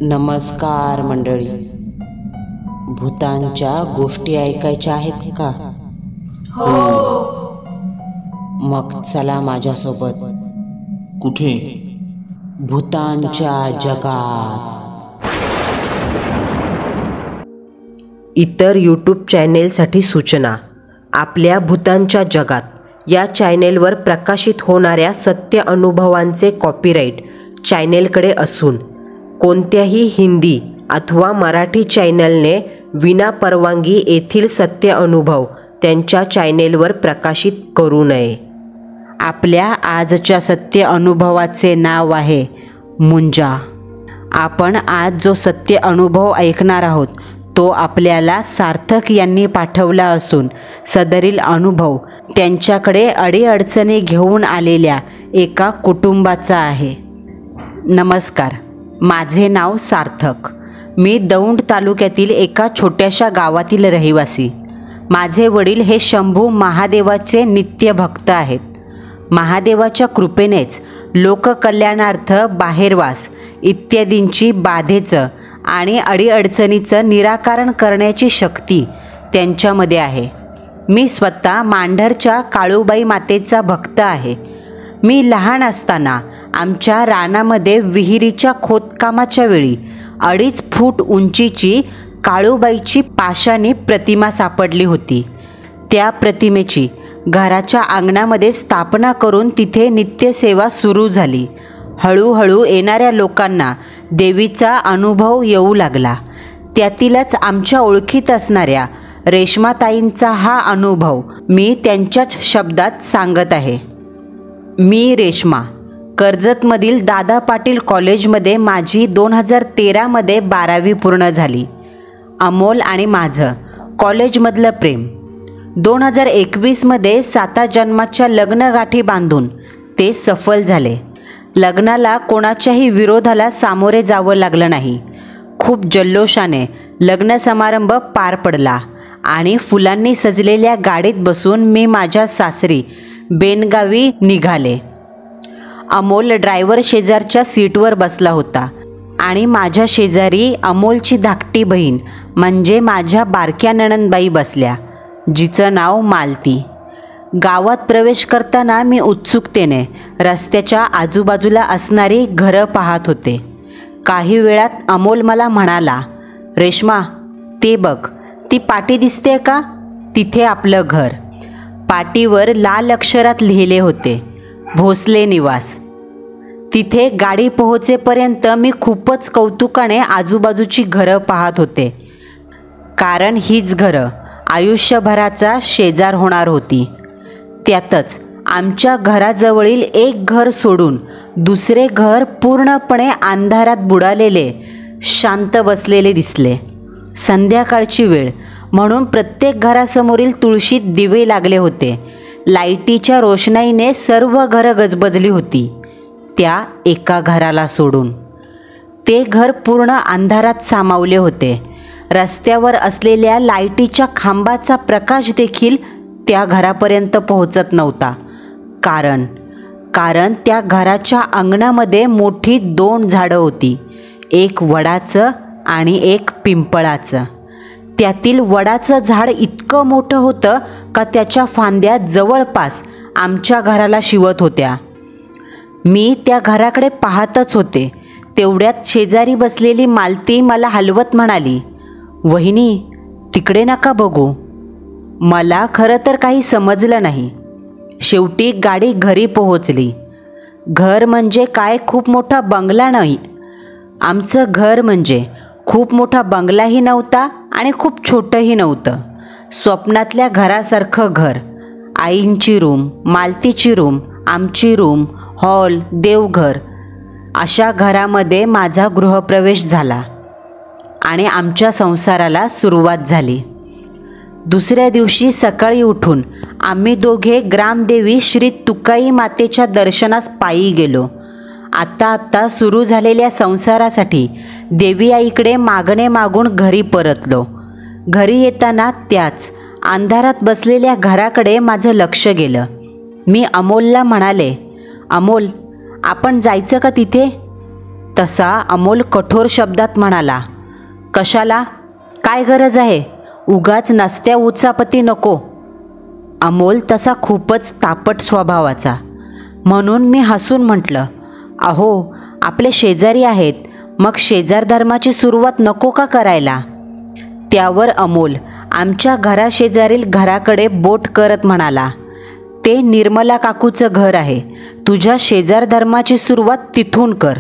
नमस्कार मंडळी. भूतांच्या गोष्टी ऐकायच्या आहेत का? मग चला माझ्यासोबत. कुठे? भूतांच्या जगात. इतर यूट्यूब चॅनेलसाठी सूचना. आपल्या भूतांच्या जगात या चॅनेलवर प्रकाशित होणाऱ्या सत्य अनुभवांचे कॉपीराईट चॅनेलकडे असून कोणत्याही हिंदी अथवा मराठी चॅनलने विना परवानगी येथील सत्य अनुभव त्यांच्या चॅनेलवर प्रकाशित करू नये. आपल्या आजच्या सत्य अनुभवाचे नाव आहे मुंजा. आपण आज जो सत्य अनुभव ऐकणार आहोत तो आपल्याला सार्थक यांनी पाठवला असून सदरील अनुभव त्यांच्याकडे अडीअडचणी घेऊन आलेल्या एका कुटुंबाचा आहे. नमस्कार, माझे नाव सार्थक. मी दौंड तालुक्यातील एका छोट्याशा गावातील रहिवासी. माझे वडील हे शंभू महादेवाचे नित्य भक्त आहेत. महादेवाच्या कृपेनेच लोककल्याणार्थ बाहेरवास इत्यादींची बाधेचं आणि अडीअडचणीचं निराकरण करण्याची शक्ती त्यांच्यामध्ये आहे. मी स्वतः मांढरच्या काळूबाई मातेचा भक्त आहे. मी लहान असताना आमच्या रानामध्ये विहिरीच्या खोदकामाच्या वेळी 2.5 फूट उंचीची काळूबाईची पाषाणी प्रतिमा सापडली होती. त्या प्रतिमेची घराच्या अंगणामध्ये स्थापना करून तिथे नित्यसेवा सुरू झाली. हळूहळू येणाऱ्या लोकांना देवीचा अनुभव येऊ लागला. त्यातीलच आमच्या ओळखीत असणाऱ्या रेश्माताईंचा हा अनुभव मी त्यांच्याच शब्दात सांगत आहे. मी रेश्मा. कर्जतमधील दादा पाटील कॉलेजमध्ये माझी 2013मध्ये 12वी पूर्ण झाली. अमोल आणि माझं कॉलेजमधलं प्रेम 2021मध्ये 7 जन्माच्या लग्नगाठी बांधून ते सफल झाले. लग्नाला कोणाच्याही विरोधाला सामोरे जावं लागलं नाही. खूप जल्लोषाने लग्न समारंभ पार पडला आणि फुलांनी सजलेल्या गाडीत बसून मी माझ्या सासरी बेनगावी निघाले. अमोल ड्रायव्हर शेजारच्या सीटवर बसला होता आणि माझ्या शेजारी अमोलची धाकटी बहीण म्हणजे माझ्या बारक्या नणंदबाई बसल्या, जिचं नाव मालती. गावात प्रवेश करताना मी उत्सुकतेने रस्त्याच्या आजूबाजूला असणारी घरं पाहत होते. काही वेळात अमोल मला म्हणाला, रेश्मा, ते बघ, ती पाटी दिसते का? तिथे आपलं घर. पाटीवर लाल अक्षरात लिहिले होते, भोसले निवास. तिथे गाडी पोहोचेपर्यंत मी खूपच कौतुकाने आजूबाजूची घरं पाहत होते, कारण हीच घरं आयुष्यभराचा शेजार होणार होती. त्यातच आमच्या घराजवळील एक घर सोडून दुसरे घर पूर्णपणे अंधारात बुडालेले, शांत बसलेले दिसले. संध्याकाळची वेळ म्हणून प्रत्येक घरासमोरील तुळशीत दिवे लागले होते. लाईटीच्या रोषणाईने सर्व घरं गजबजली होती, त्या एका घराला सोडून. ते घर पूर्ण अंधारात सामावले होते. रस्त्यावर असलेल्या लाईटीच्या खांबाचा प्रकाश देखील त्या घरापर्यंत पोहोचत नव्हता. कारण त्या घराच्या अंगणामध्ये मोठी 2 झाडं होती, एक वडाचं आणि एक पिंपळाचं. त्यातील वडाचं झाड इतकं मोठं होतं का त्याच्या फांद्या जवळपास आमच्या घराला शिवत होत्या. मी त्या घराकडे पाहतच होते. तेवढ्यात शेजारी बसलेली मालती मला हलवत म्हणाली, वहिनी, तिकडे नका बघू. मला खरं तर काही समजलं नाही. शेवटी गाडी घरी पोहोचली. घर म्हणजे काय खूप मोठा बंगला नाही. आमचं घर म्हणजे खूप मोठा बंगलाही नव्हता आणि खूप छोटंही नव्हतं. स्वप्नातल्या घरासारखं घर. आईंची रूम, मालतीची रूम, आमची रूम, हॉल, देवघर, अशा घरामध्ये माझा गृहप्रवेश झाला आणि आमच्या संसाराला सुरुवात झाली. दुसऱ्या दिवशी सकाळी उठून आम्ही दोघे ग्रामदेवी श्री तुकाई मातेच्या दर्शनास पायी गेलो. आत्ता सुरू झालेल्या संसारासाठी देवी आईकडे मागणे मागून घरी परतलो. घरी येताना त्याच अंधारात बसलेल्या घराकडे माझं लक्ष गेलं. मी अमोलला म्हणाले, अमोल, आपण जायचं का तिथे? तसा अमोल कठोर शब्दात म्हणाला, कशाला? काय गरज आहे? उगाच नसत्या उचापती नको. अमोल तसा खूपच तापट स्वभावाचा, म्हणून मी हसून म्हटलं, अहो आपले शेजारी आहेत, मग शेजार धर्माची सुरुवात नको का करायला? त्यावर अमोल आमच्या घराशेजारील घराकडे बोट करत म्हणाला, ते निर्मला काकूचं घर आहे. तुझ्या शेजार धर्माची सुरुवात तिथून कर.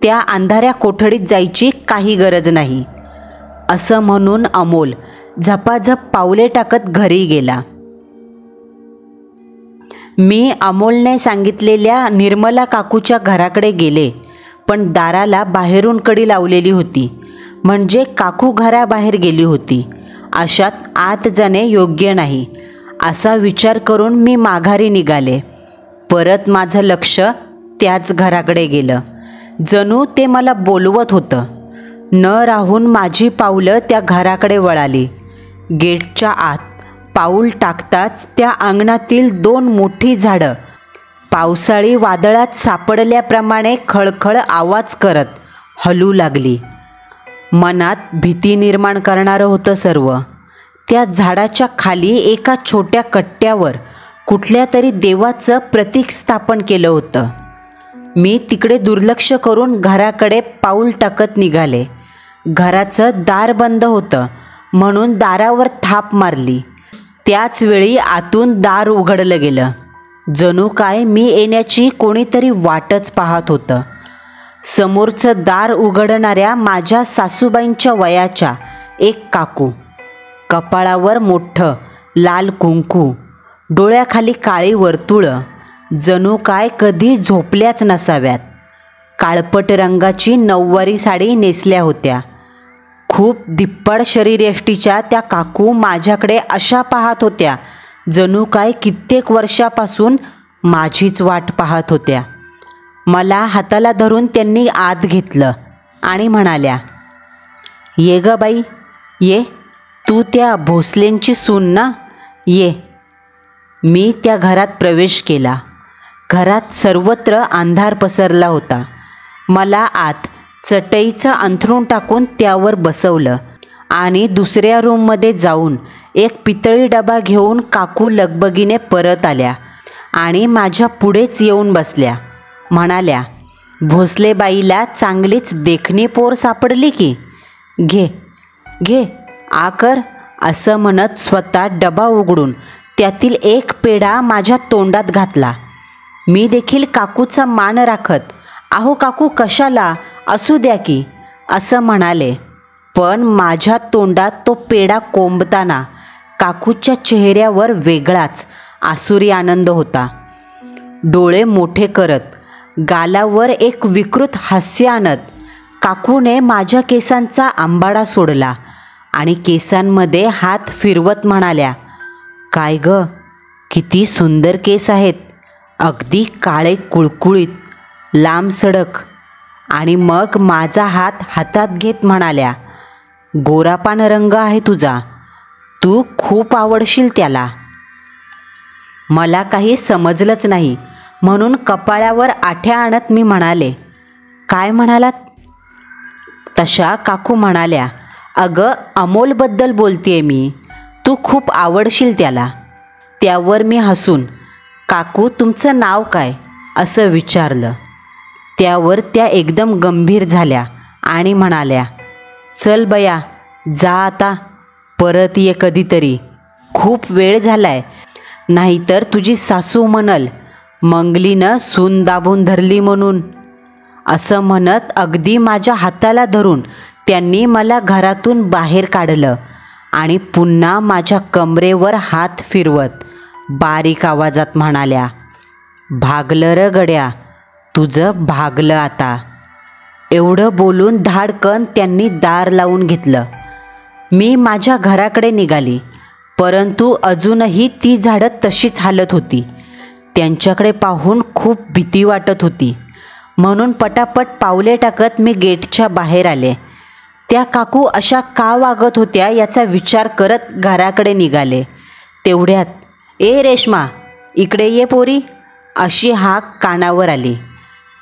त्या अंधाऱ्या कोठडीत जायची काही गरज नाही. असं म्हणून अमोल झपाझप पावले टाकत घरी गेला. मी अमोलने सांगितलेल्या निर्मला काकूच्या घराकडे गेले, पण दाराला बाहेरून कडी लावलेली होती, म्हणजे काकू घराबाहेर गेली होती. अशात आत जाणे योग्य नाही असा विचार करून मी माघारी निघाले. परत माझं लक्ष त्याच घराकडे गेलं. जणू ते मला बोलवत होतं. न राहून माझी पावलं त्या घराकडे वळाली. गेटच्या आत पाऊल टाकताच त्या अंगणातील 2 मोठी झाडं पावसाळी वादळात सापडल्याप्रमाणे खळखळ आवाज करत हलू लागली. मनात भीती निर्माण करणारं होतं सर्व. त्या झाडाच्या खाली एका छोट्या कट्ट्यावर कुठल्या तरी देवाचं प्रतीक स्थापन केलं होतं. मी तिकडे दुर्लक्ष करून घराकडे पाऊल टाकत निघाले. घराचं दार बंद होतं, म्हणून दारावर थाप मारली. त्याच वेळी आतून दार उघडलं गेलं. जणू काय मी येण्याची कोणीतरी वाटच पाहत होतं. समोरचं दार उघडणाऱ्या माझ्या सासूबाईंच्या वयाच्या एक काकू, कपाळावर मोठं लाल कुंकू, डोळ्याखाली काळी वर्तुळं, जणू काय कधी झोपल्याच नसाव्यात. काळपट रंगाची नऊवारी साडी नेसल्या होत्या. खूप धिप्पाड शरीरयष्टीच्या त्या काकू माझ्याकडे अशा पाहत होत्या, जणू काय कित्येक वर्षापासून माझीच वाट पाहत होत्या. मला हाताला धरून त्यांनी आत घेतलं आणि म्हणाल्या, ये ग बाई ये, तू त्या भोसलेंची सून ना, ये. मी त्या घरात प्रवेश केला. घरात सर्वत्र अंधार पसरला होता. मला आत चटईचं अंथरूण टाकून त्यावर बसवलं आणि दुसऱ्या रूममध्ये जाऊन एक पितळी डबा घेऊन काकू लगबगीने परत आल्या आणि माझ्या पुढेच येऊन बसल्या. म्हणाल्या, भोसले बाईला चांगलीच देखणी पोर सापडली की, घे घे आकर. असं म्हणत स्वतः डबा उघडून त्यातील एक पेढा माझ्या तोंडात घातला. मी देखील काकूचा मान राखत, अहो काकू कशाला, असू द्या की, असं म्हणाले. पण माझ्या तोंडात तो पेढा कोंबताना काकूच्या चेहऱ्यावर वेगळाच आसुरी आनंद होता. डोळे मोठे करत, गालावर एक विकृत हास्य आणत काकूने माझ्या केसांचा आंबाडा सोडला आणि केसांमध्ये हात फिरवत म्हणाल्या, काय ग, किती सुंदर केस आहेत, अगदी काळे कुळकुळीत, लांब सडक. आणि मग माझा हात हातात घेत म्हणाल्या, गोरापान रंग आहे तुझा, तू खूप आवडशील त्याला. मला काही समजलंच नाही, म्हणून कपाळावर आठ्या आणत मी म्हणाले, काय म्हणालात? तशा काकू म्हणाल्या, अगं अमोलबद्दल बोलतेय मी, तू खूप आवडशील त्याला. त्यावर मी हसून, काकू तुमचं नाव काय, असं विचारलं. त्यावर त्या एकदम गंभीर झाल्या आणि म्हणाल्या, चल बया, जा आता, परत ये कधीतरी, खूप वेळ झालाय, नाहीतर तुझी सासू म्हणल मंगलीनं सून दाबून धरली म्हणून. असं म्हणत अगदी माझ्या हाताला धरून त्यांनी मला घरातून बाहेर काढलं आणि पुन्हा माझ्या कमरेवर हात फिरवत बारीक आवाजात म्हणाल्या, भागलं र गड्या, तुझं भागलं आता. एवढं बोलून धाडकन त्यांनी दार लावून घेतलं. मी माझ्या घराकडे निघाली, परंतु अजूनही ती झाडं तशीच हालत होती. त्यांच्याकडे पाहून खूप भीती वाटत होती, म्हणून पटापट पावले टाकत मी गेटच्या बाहेर आले. त्या काकू अशा का वागत होत्या याचा विचार करत घराकडे निघाले. तेवढ्यात, ए रेश्मा, इकडे ये पोरी, अशी हाक कानावर आली.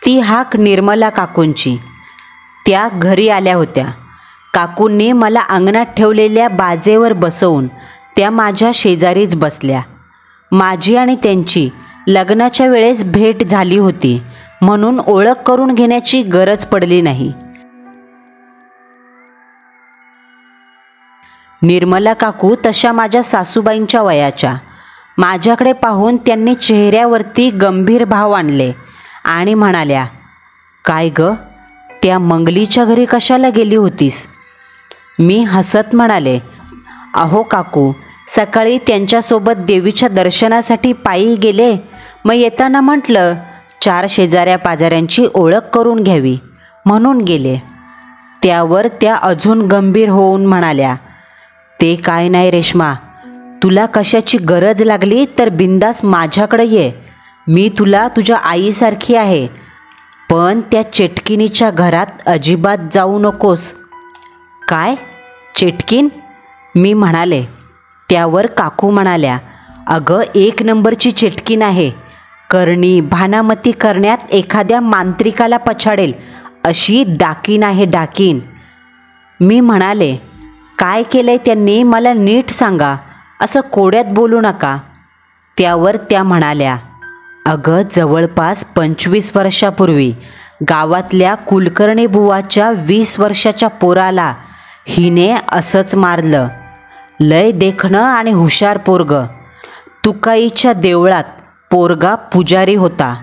ती हाक निर्मला काकूंची. त्या घरी आल्या होत्या. काकूंनी मला अंगणात ठेवलेल्या बाजेवर बसवून त्या माझ्या शेजारीच बसल्या. माझी आणि त्यांची लग्नाच्या वेळेस भेट झाली होती म्हणून ओळख करून घेण्याची गरज पडली नाही. निर्मला काकू तशा माझ्या सासूबाईंच्या वयाच्या. माझ्याकडे पाहून त्यांनी चेहऱ्यावरती गंभीर भाव आणले आणि म्हणाल्या, काय ग, त्या मंगलीच्या घरी कशाला गेली होतीस? मी हसत म्हणाले, अहो काकू, सकाळी त्यांच्यासोबत देवीच्या दर्शनासाठी पायी गेले. मग येताना म्हटलं 4 शेजाऱ्या पाजाऱ्यांची ओळख करून घ्यावी म्हणून गेले. त्यावर त्या अजून गंभीर होऊन म्हणाल्या, ते काय नाही रेश्मा, तुला कशाची गरज लागली तर बिंदास माझ्याकडे ये. मी तुला तुझ्या आईसारखी आहे. पण त्या चेटकिनीच्या घरात अजिबात जाऊ नकोस. काय चेटकीन? मी म्हणाले. त्यावर काकू म्हणाल्या, अगं 1 नंबरची चेटकीन आहे. करणी भानामती करण्यात एखाद्या मांत्रिकाला पछाडेल अशी डाकीन आहे, डाकीन. मी म्हणाले, काय केलंय त्यांनी मला नीट सांगा, असं कोड्यात बोलू नका. त्यावर त्या म्हणाल्या, अगं जवळपास 25 वर्षापूर्वी गावातल्या कुलकर्णी बुवाच्या 20 वर्षाच्या पोराला हिने असंच मारलं. लय देखणं आणि हुशार पोरग. तुकाईच्या देवळात पोरगा पुजारी होता.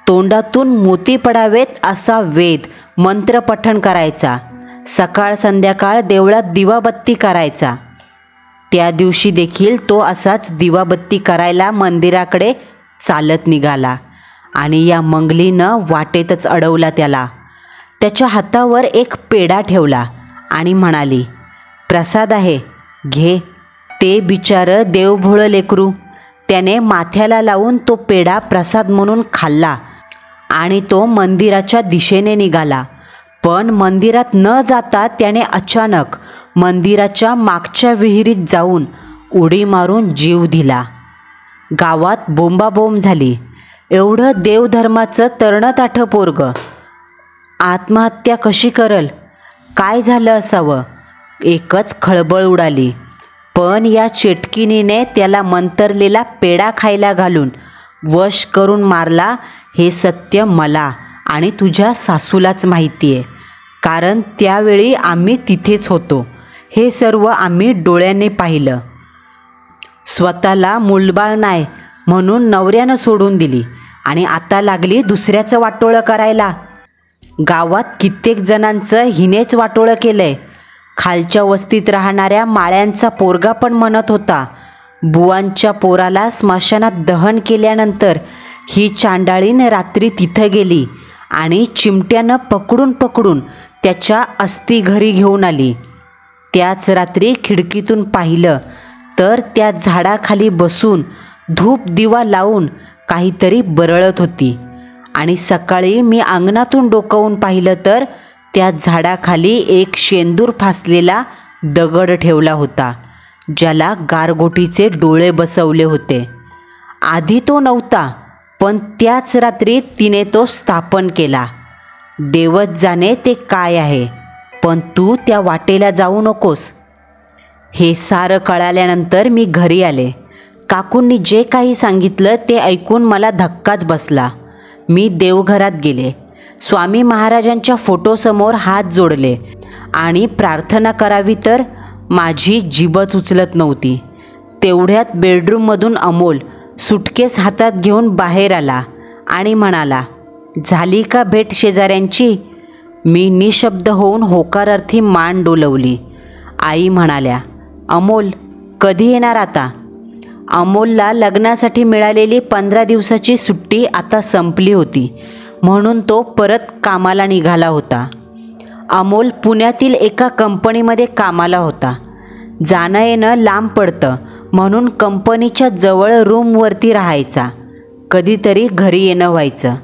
तोंडातून मोती पडावेत असा वेद मंत्रपठण करायचा. सकाळ संध्याकाळ देवळात दिवाबत्ती करायचा. त्या दिवशी देखील तो असाच दिवाबत्ती करायला मंदिराकडे चालत निघाला आणि या मंगलीनं वाटेतच अडवला त्याला. त्याच्या हातावर एक पेढा ठेवला आणि म्हणाली, प्रसाद आहे, घे. ते बिचारं देवभोळं लेकरू. त्याने माथ्याला लावून तो पेढा प्रसाद म्हणून खाल्ला आणि तो मंदिराच्या दिशेने निघाला. पण मंदिरात न जाता त्याने अचानक मंदिराच्या मागच्या विहिरीत जाऊन उडी मारून जीव दिला. गावात बोंबाबोंब झाली. एवढं देवधर्माचं तरणताठं पोरग आत्महत्या कशी करल? काय झालं असावं? एकच खळबळ उडाली. पण या चेटकिनीने त्याला मंतरलेला पेढा खायला घालून वश करून मारला हे सत्य मला आणि तुझ्या सासूलाच माहिती आहे. कारण त्यावेळी आम्ही तिथेच होतो. हे सर्व आम्ही डोळ्याने पाहिलं. स्वतःला मूलबाळ नाही म्हणून नवऱ्यानं सोडून दिली आणि आता लागली दुसऱ्याचं वाटोळं करायला. गावात कित्येक जणांचं हिनेच वाटोळं केलंय. खालच्या वस्तीत राहणाऱ्या माळ्यांचा पोरगा पण म्हणत होता, बुवांच्या पोराला स्मशानात दहन केल्यानंतर ही चांडाळीन रात्री तिथं गेली आणि चिमट्यानं पकडून पकडून त्याच्या अस्थी घरी घेऊन आली. त्याच रात्री खिडकीतून पाहिलं तर त्या झाडाखाली बसून धूप दिवा लावून काहीतरी बरळत होती आणि सकाळी मी अंगणातून डोकावून पाहिलं तर त्या झाडाखाली एक शेंदूर फासलेला दगड ठेवला होता, ज्याला गारगोटीचे डोळे बसवले होते. आधी तो नव्हता, पण त्याच रात्री तिने तो स्थापन केला. देवच जाणे ते काय आहे, पण तू त्या वाटेला जाऊ नकोस. हे सारं कळाल्यानंतर मी घरी आले. काकूंनी जे काही सांगितलं ते ऐकून मला धक्काच बसला. मी देवघरात गेले. स्वामी महाराजांच्या फोटोसमोर हात जोडले आणि प्रार्थना करावी तर माझी जीभच उचलत नव्हती. तेवढ्यात बेडरूममधून अमोल सुटकेस हातात घेऊन बाहेर आला आणि म्हणाला, झाली का भेट शेजाऱ्यांची? मी निशब्द होऊन होकारार्थी मान डोलवली. आई म्हणाल्या, अमोल कधी येणार आता? अमोलला लग्नासाठी मिळालेली 15 दिवसाची सुट्टी आता संपली होती म्हणून तो परत कामाला निघाला होता. अमोल पुण्यातील एका कंपनीमध्ये कामाला होता. जाणं येणं लांब पडतं म्हणून कंपनीच्या जवळ रूमवरती राहायचा. कधीतरी घरी येणं व्हायचं.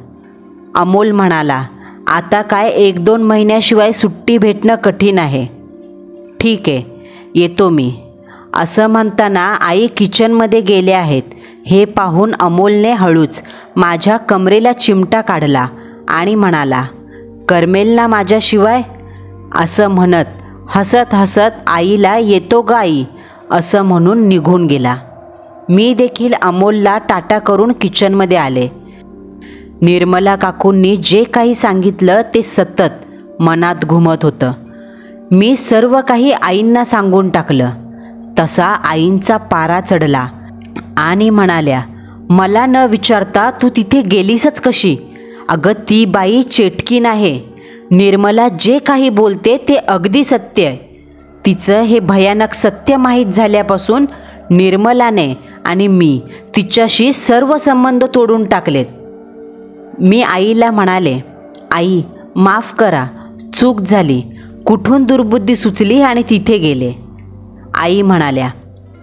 अमोल म्हणाला, आता काय 1-2 महिन्याशिवाय सुट्टी भेटणं कठीण आहे. ठीक आहे, येतो मी. असं म्हणताना आई किचनमध्ये गेले आहेत हे पाहून अमोलने हळूच माझ्या कमरेला चिमटा काढला आणि म्हणाला, करमेल ना माझ्याशिवाय, असं म्हणत हसत हसत आईला येतो ग आई असं म्हणून निघून गेला. मी देखील अमोलला टाटा करून किचनमध्ये आले. निर्मला काकूंनी जे काही सांगितलं ते सतत मनात घुमत होतं. मी सर्व काही आईंना सांगून टाकलं. तसा आईंचा पारा चढला आणि म्हणाल्या, मला न विचारता तू तिथे गेलीसच कशी? अगं ती बाई चेटकीन आहे. निर्मला जे काही बोलते ते अगदी सत्य आहे. तिचं हे भयानक सत्य माहीत झाल्यापासून निर्मलाने आणि मी तिच्याशी सर्व संबंध तोडून टाकलेत. मी आईला म्हणाले, आई माफ करा, चूक झाली, कुठून दुर्बुद्धी सुचली आणि तिथे गेले. आई म्हणाल्या,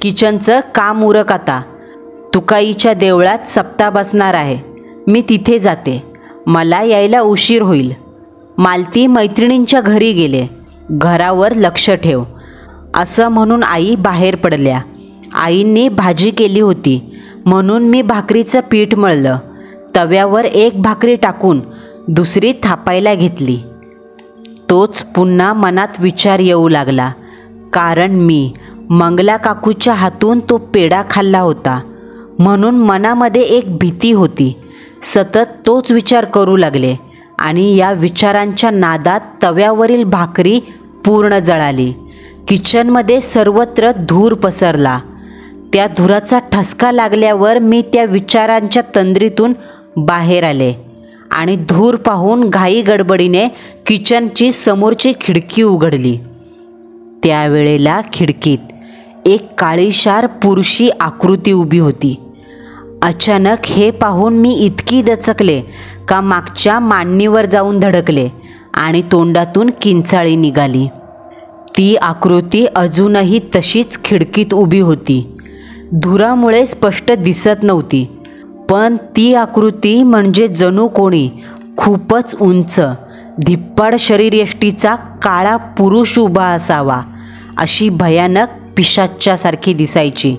किचनचं काम उरक आता. तुकाईच्या देवळात सप्ताह बसणार आहे, मी तिथे जाते, मला यायला उशीर होईल. मालती मैत्रिणींच्या घरी गेले, घरावर लक्ष ठेव असं म्हणून आई बाहेर पडल्या. आईंनी भाजी केली होती म्हणून मी भाकरीचं पीठ मळलं. तव्यावर एक भाकरी टाकून दुसरी थापायला घेतली. तोच पुन्हा मनात विचार येऊ लागला, कारण मी मंगला काकूच्या हातून तो पेढा खाल्ला होता म्हणून मनामध्ये एक भीती होती. सतत तोच विचार करू लागले आणि या विचारांच्या नादात तव्यावरील भाकरी पूर्ण जळाली. किचनमध्ये सर्वत्र धूर पसरला. त्या धुराचा ठसका लागल्यावर मी त्या विचारांच्या तंद्रीतून बाहेर आले आणि धूर पाहून घाई गडबडीने किचनची समोरची खिडकी उघडली. त्यावेळेला खिडकीत एक काळीशार पुरुषी आकृती उभी होती. अचानक हे पाहून मी इतकी दचकले का मागच्या मांडणीवर जाऊन धडकले आणि तोंडातून किंचाळी निघाली. ती आकृती अजूनही तशीच खिडकीत उभी होती. धुरामुळे स्पष्ट दिसत नव्हती, पण ती आकृती म्हणजे जणू कोणी खूपच उंच धिप्पाड शरीरयष्टीचा काळा पुरुष उभा असावा अशी भयानक पिशाच्यासारखी दिसायची.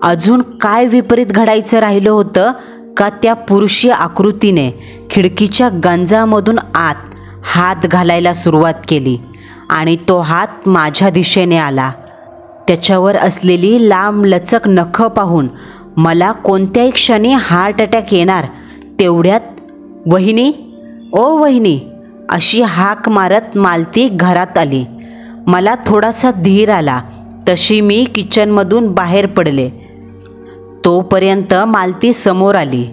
अजून काय विपरीत घडायचं राहिलं होतं का त्या पुरुषी आकृतीने खिडकीच्या गंजामधून आत हात घालायला सुरुवात केली आणि तो हात माझ्या दिशेने आला. त्याच्यावर असलेली लांब लचक नखं पाहून मला कोणत्याही क्षणी हार्ट अटॅक येणार तेवढ्यात वहिनी, ओ वहिनी अशी हाक मारत मालती घरात आली. मला थोडासा धीर आला तशी मी किचनमधून बाहेर पडले. तोपर्यंत मालती समोर आली.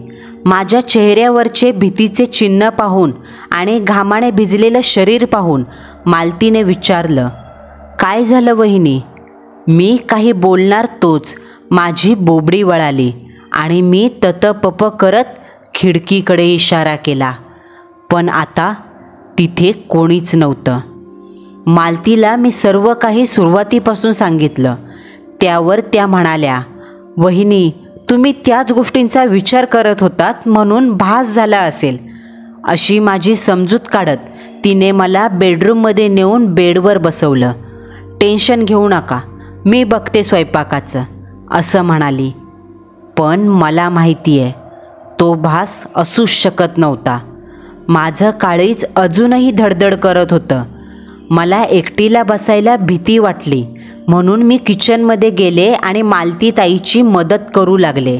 माझ्या चेहऱ्यावरचे भीतीचे चिन्ह पाहून आणि घामाने भिजलेलं शरीर पाहून मालतीने विचारलं, काय झालं वहिनी? मी काही बोलणार तोच माझी बोबडी वळाली आणि मी ततपप करत खिडकीकडे इशारा केला, पण आता तिथे कोणीच नव्हतं. मालतीला मी सर्व काही सुरुवातीपासून सांगितलं. त्यावर त्या म्हणाल्या, वहिनी तुम्ही त्याच गोष्टींचा विचार करत होतात म्हणून भास झाला असेल. अशी माझी समजूत काढत तिने मला बेडरूममध्ये नेऊन बेडवर बसवलं. टेन्शन घेऊ नका, मी बघते स्वयंपाकाचं असं म्हणाली. पण मला माहिती आहे तो भास असूच शकत नव्हता. माझं काळीज अजूनही धडधड करत होतं. मला एकटीला बसायला भीती वाटली म्हणून मी किचनमध्ये गेले आणि मालती ताईची मदत करू लागले.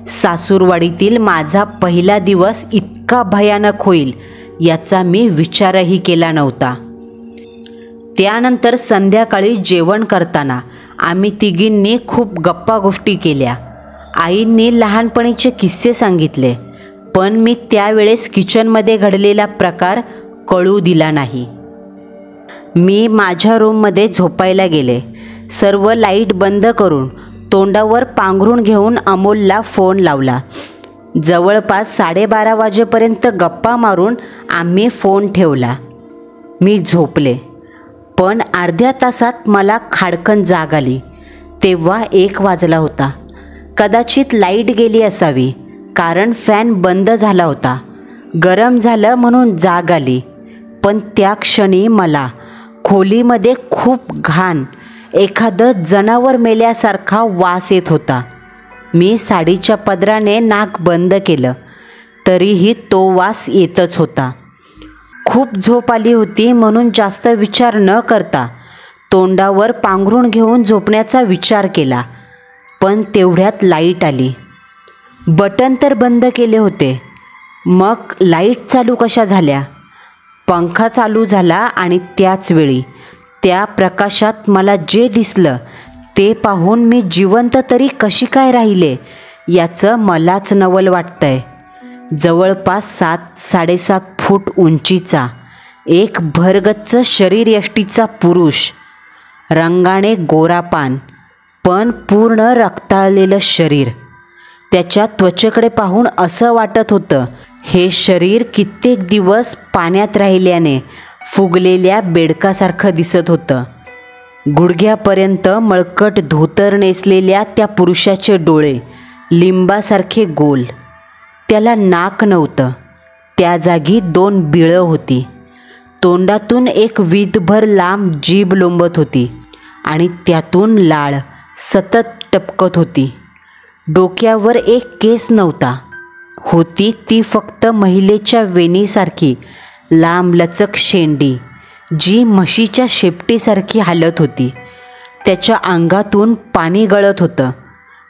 सासूरवाडीतील माझा पहिला दिवस इतका भयानक होईल याचा मी विचारही केला नव्हता. त्यानंतर संध्याकाळी जेवण करताना आम्ही तिघींनी खूप गप्पा गोष्टी केल्या. आईंनी लहानपणीचे किस्से सांगितले, पण मी त्यावेळेस किचनमध्ये घडलेला प्रकार कळू दिला नाही. मी माझ्या रूममध्ये झोपायला गेले. सर्व लाईट बंद करून तोंडावर पांघरून घेऊन अमोलला फोन लावला. जवळपास 12:30 वाजेपर्यंत गप्पा मारून आम्ही फोन ठेवला. मी झोपले, पण अर्ध्या तासात मला खाडकन जाग आली. तेव्हा 1 वाजला होता. कदाचित लाईट गेली असावी, कारण फॅन बंद झाला होता. गरम झालं म्हणून जाग आली, पण त्या क्षणी मला खोलीमध्ये खूप घाण, एखादं जनावर मेल्यासारखा वास येत होता. मी साडीच्या पदराने नाक बंद केलं, तरीही तो वास येतच होता. खूप झोप आली होती म्हणून जास्त विचार न करता तोंडावर पांघरूण घेऊन झोपण्याचा विचार केला. पण तेवढ्यात लाईट आली. बटन तर बंद केले होते, मग लाईट चालू कशा झाल्या? पंखा चालू झाला आणि त्याच वेळी त्या प्रकाशात मला जे दिसलं ते पाहून मी जिवंत तरी कशी काय राहिले याचं मलाच नवल वाटतंय. जवळपास 7-7.5 फूट उंचीचा एक भरगच्च शरीरयष्टीचा पुरुष, रंगाने गोरापान पण पूर्ण रक्ताळलेलं शरीर. त्याच्या त्वचेकडे पाहून असं वाटत होतं हे शरीर कित्येक दिवस पाण्यात राहिल्याने फुगलेल्या बेडकासारखं दिसत होतं. गुडघ्यापर्यंत मळकट धोतर नेसलेल्या त्या पुरुषाचे डोळे लिंबासारखे गोल. त्याला नाक नव्हतं, त्या जागी 2 बिळं होती. तोंडातून एक वीतभर लांब जीभ लोंबत होती आणि त्यातून लाळ सतत टपकत होती. डोक्यावर एक केस नव्हता, होती ती फक्त महिलेच्या वेणीसारखी लांब लचक शेंडी जी म्हशीच्या शेपटीसारखी हालत होती. त्याच्या अंगातून पाणी गळत होतं,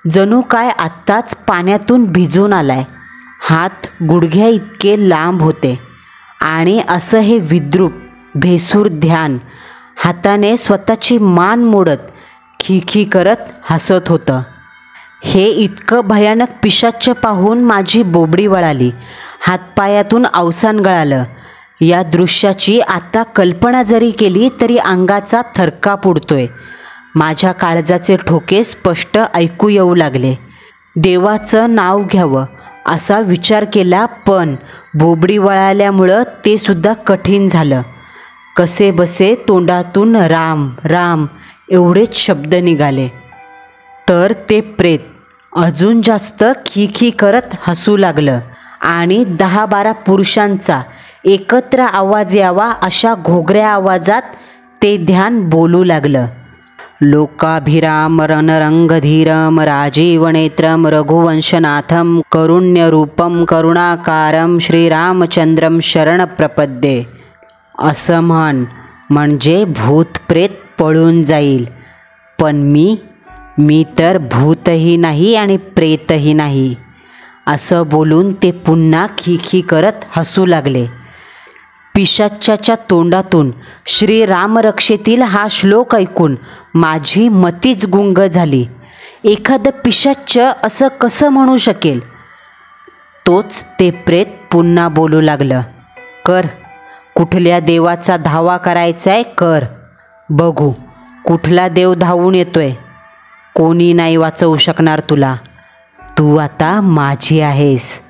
जणू काय आत्ताच पाण्यातून भिजून आलाय. हात गुडघ्या इतके लांब होते आणि असं हे विद्रूप भेसूर ध्यान हाताने स्वतःची मान मोडत खिखी करत हसत होतं. हे इतकं भयानक पिशाच्च पाहून माझी बोबडी वळाली, हातपायातून अवसान गळालं. या दृश्याची आता कल्पना जरी केली तरी अंगाचा थरकाप उडतोय. माझ्या काळजाचे ठोके स्पष्ट ऐकू येऊ लागले. देवाचं नाव घ्यावं असा विचार केला, पण बोबडी वळाल्यामुळं ते सुद्धा कठीण झालं. कसे बसे तोंडातून राम राम एवढेच शब्द निघाले. तर ते प्रेत अजून जास्त खिखी करत हसू लागलं आणि 10-12 पुरुषांचा एकत्र आवाज यावा अशा घोगऱ्या आवाजात ते ध्यान बोलू लागलं. लोकाभिराम रणरंगधीरम राजीवनेत्रम रघुवंशनाथम करुण्यरूपम करुणाकारम श्रीरामचंद्रम शरणप्रपद्ये. असं म्हण म्हणजे भूतप्रेत पळून जाईल. पण मी तर भूतही नाही आणि प्रेतही नाही. असं बोलून ते पुन्हा खिखी करत हसू लागले. पिशाच्याच्या तोंडातून श्रीरामरक्षेतील हा श्लोक ऐकून माझी मतीच गुंग झाली. एखादं पिशाच्च असं कसं म्हणू शकेल? तोच ते प्रेत पुन्हा बोलू लागलं. कर, कुठल्या देवाचा धावा करायचाय कर, बघू कुठला देव धावून येतोय. कोणी नाही वाचवू शकणार तुला, तू आता माझी आहेस.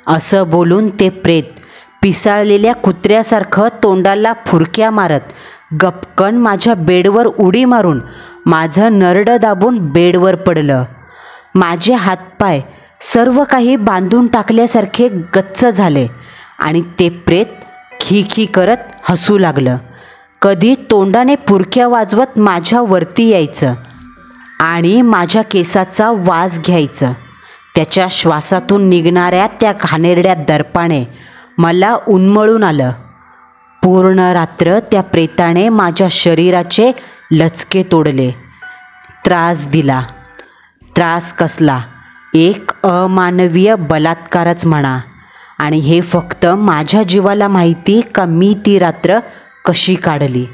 असं बोलून ते प्रेत पिसाळलेल्या कुत्र्यासारखं तोंडाला फुरक्या मारत गपकन माझ्या बेडवर उडी मारून माझं नरडं दाबून बेडवर पडलं. माझे हातपाय सर्व काही बांधून टाकल्यासारखे गच्च झाले आणि ते प्रेत खिखी करत हसू लागलं. कधी तोंडाने फुरक्या वाजवत माझ्यावरती यायचं आणि माझ्या केसाचा वास घ्यायचं. त्याच्या श्वासातून निघणाऱ्या त्या घाणेरड्या दर्पाने मला उन्मळून आलं. पूर्ण रात्र त्या प्रेताने माझ्या शरीराचे लचके तोडले, त्रास दिला. त्रास कसला, एक अमानवीय बलात्कारच म्हणा. आणि हे फक्त माझ्या जीवाला माहिती का मी ती रात्र कशी काढली.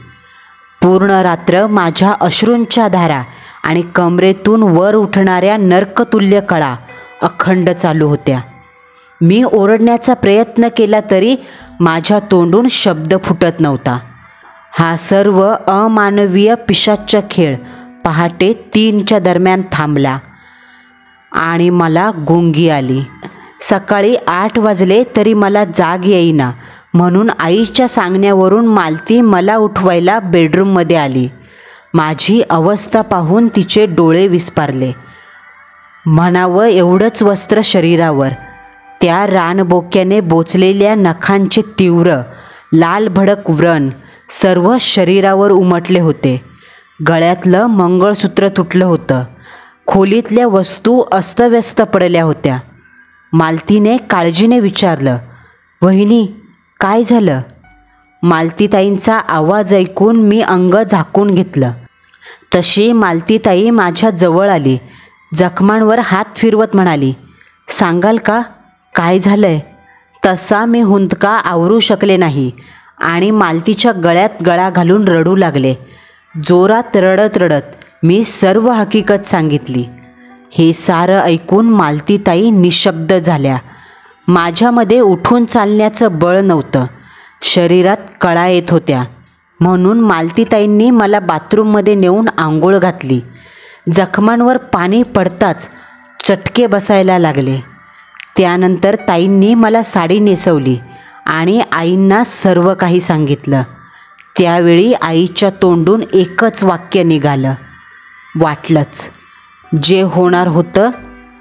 पूर्ण रात्र माझ्या अश्रूंच्या धारा आणि कमरेतून वर उठणाऱ्या नर्कतुल्य कळा अखंड चालू होत्या. मी ओरडण्याचा प्रयत्न केला तरी माझ्या तोंडून शब्द फुटत नव्हता. हा सर्व अमानवीय पिशाच्च खेळ पहाटे 3च्या दरम्यान थांबला आणि मला गुंगी आली. सकाळी 8 वाजले तरी मला जाग येईना, म्हणून आईच्या सांगण्यावरून मालती मला उठवायला बेडरूममध्ये आली. माझी अवस्था पाहून तिचे डोळे विस्पारले. म्हणावं एवढंच वस्त्र शरीरावर, त्या रानबोक्याने बोचलेल्या नखांचे तीव्र लाल भडक व्रण सर्व शरीरावर उमटले होते. गळ्यातलं मंगळसूत्र तुटलं होतं. खोलीतल्या वस्तू अस्तव्यस्त पडल्या होत्या. मालतीने काळजीने विचारलं, वहिनी काय झालं? मालतीताईंचा आवाज ऐकून मी अंग झाकून घेतलं. तशी मालतीताई माझ्या जवळ आली. जखमांवर हात फिरवत म्हणाली, सांगाल का काय झालंय? तसा मी हुंदका आवरू शकले नाही आणि मालतीच्या गळ्यात गळा घालून रडू लागले. जोरात रडत रडत मी सर्व हकीकत सांगितली. हे सारं ऐकून मालतीताई निशब्द झाल्या. माझ्यामध्ये उठून चालण्याचं बळ नव्हतं. शरीरात कळा येत होत्या. म्हणून मालतीताईंनी मला बाथरूममध्ये नेऊन आंघोळ घातली. जखमांवर पाणी पडताच चटके बसायला लागले. त्यानंतर ताईंनी मला साडी नेसवली आणि आईंना सर्व काही सांगितलं. त्यावेळी आईच्या तोंडून एकच वाक्य निघालं, वाटलंच. जे होणार होतं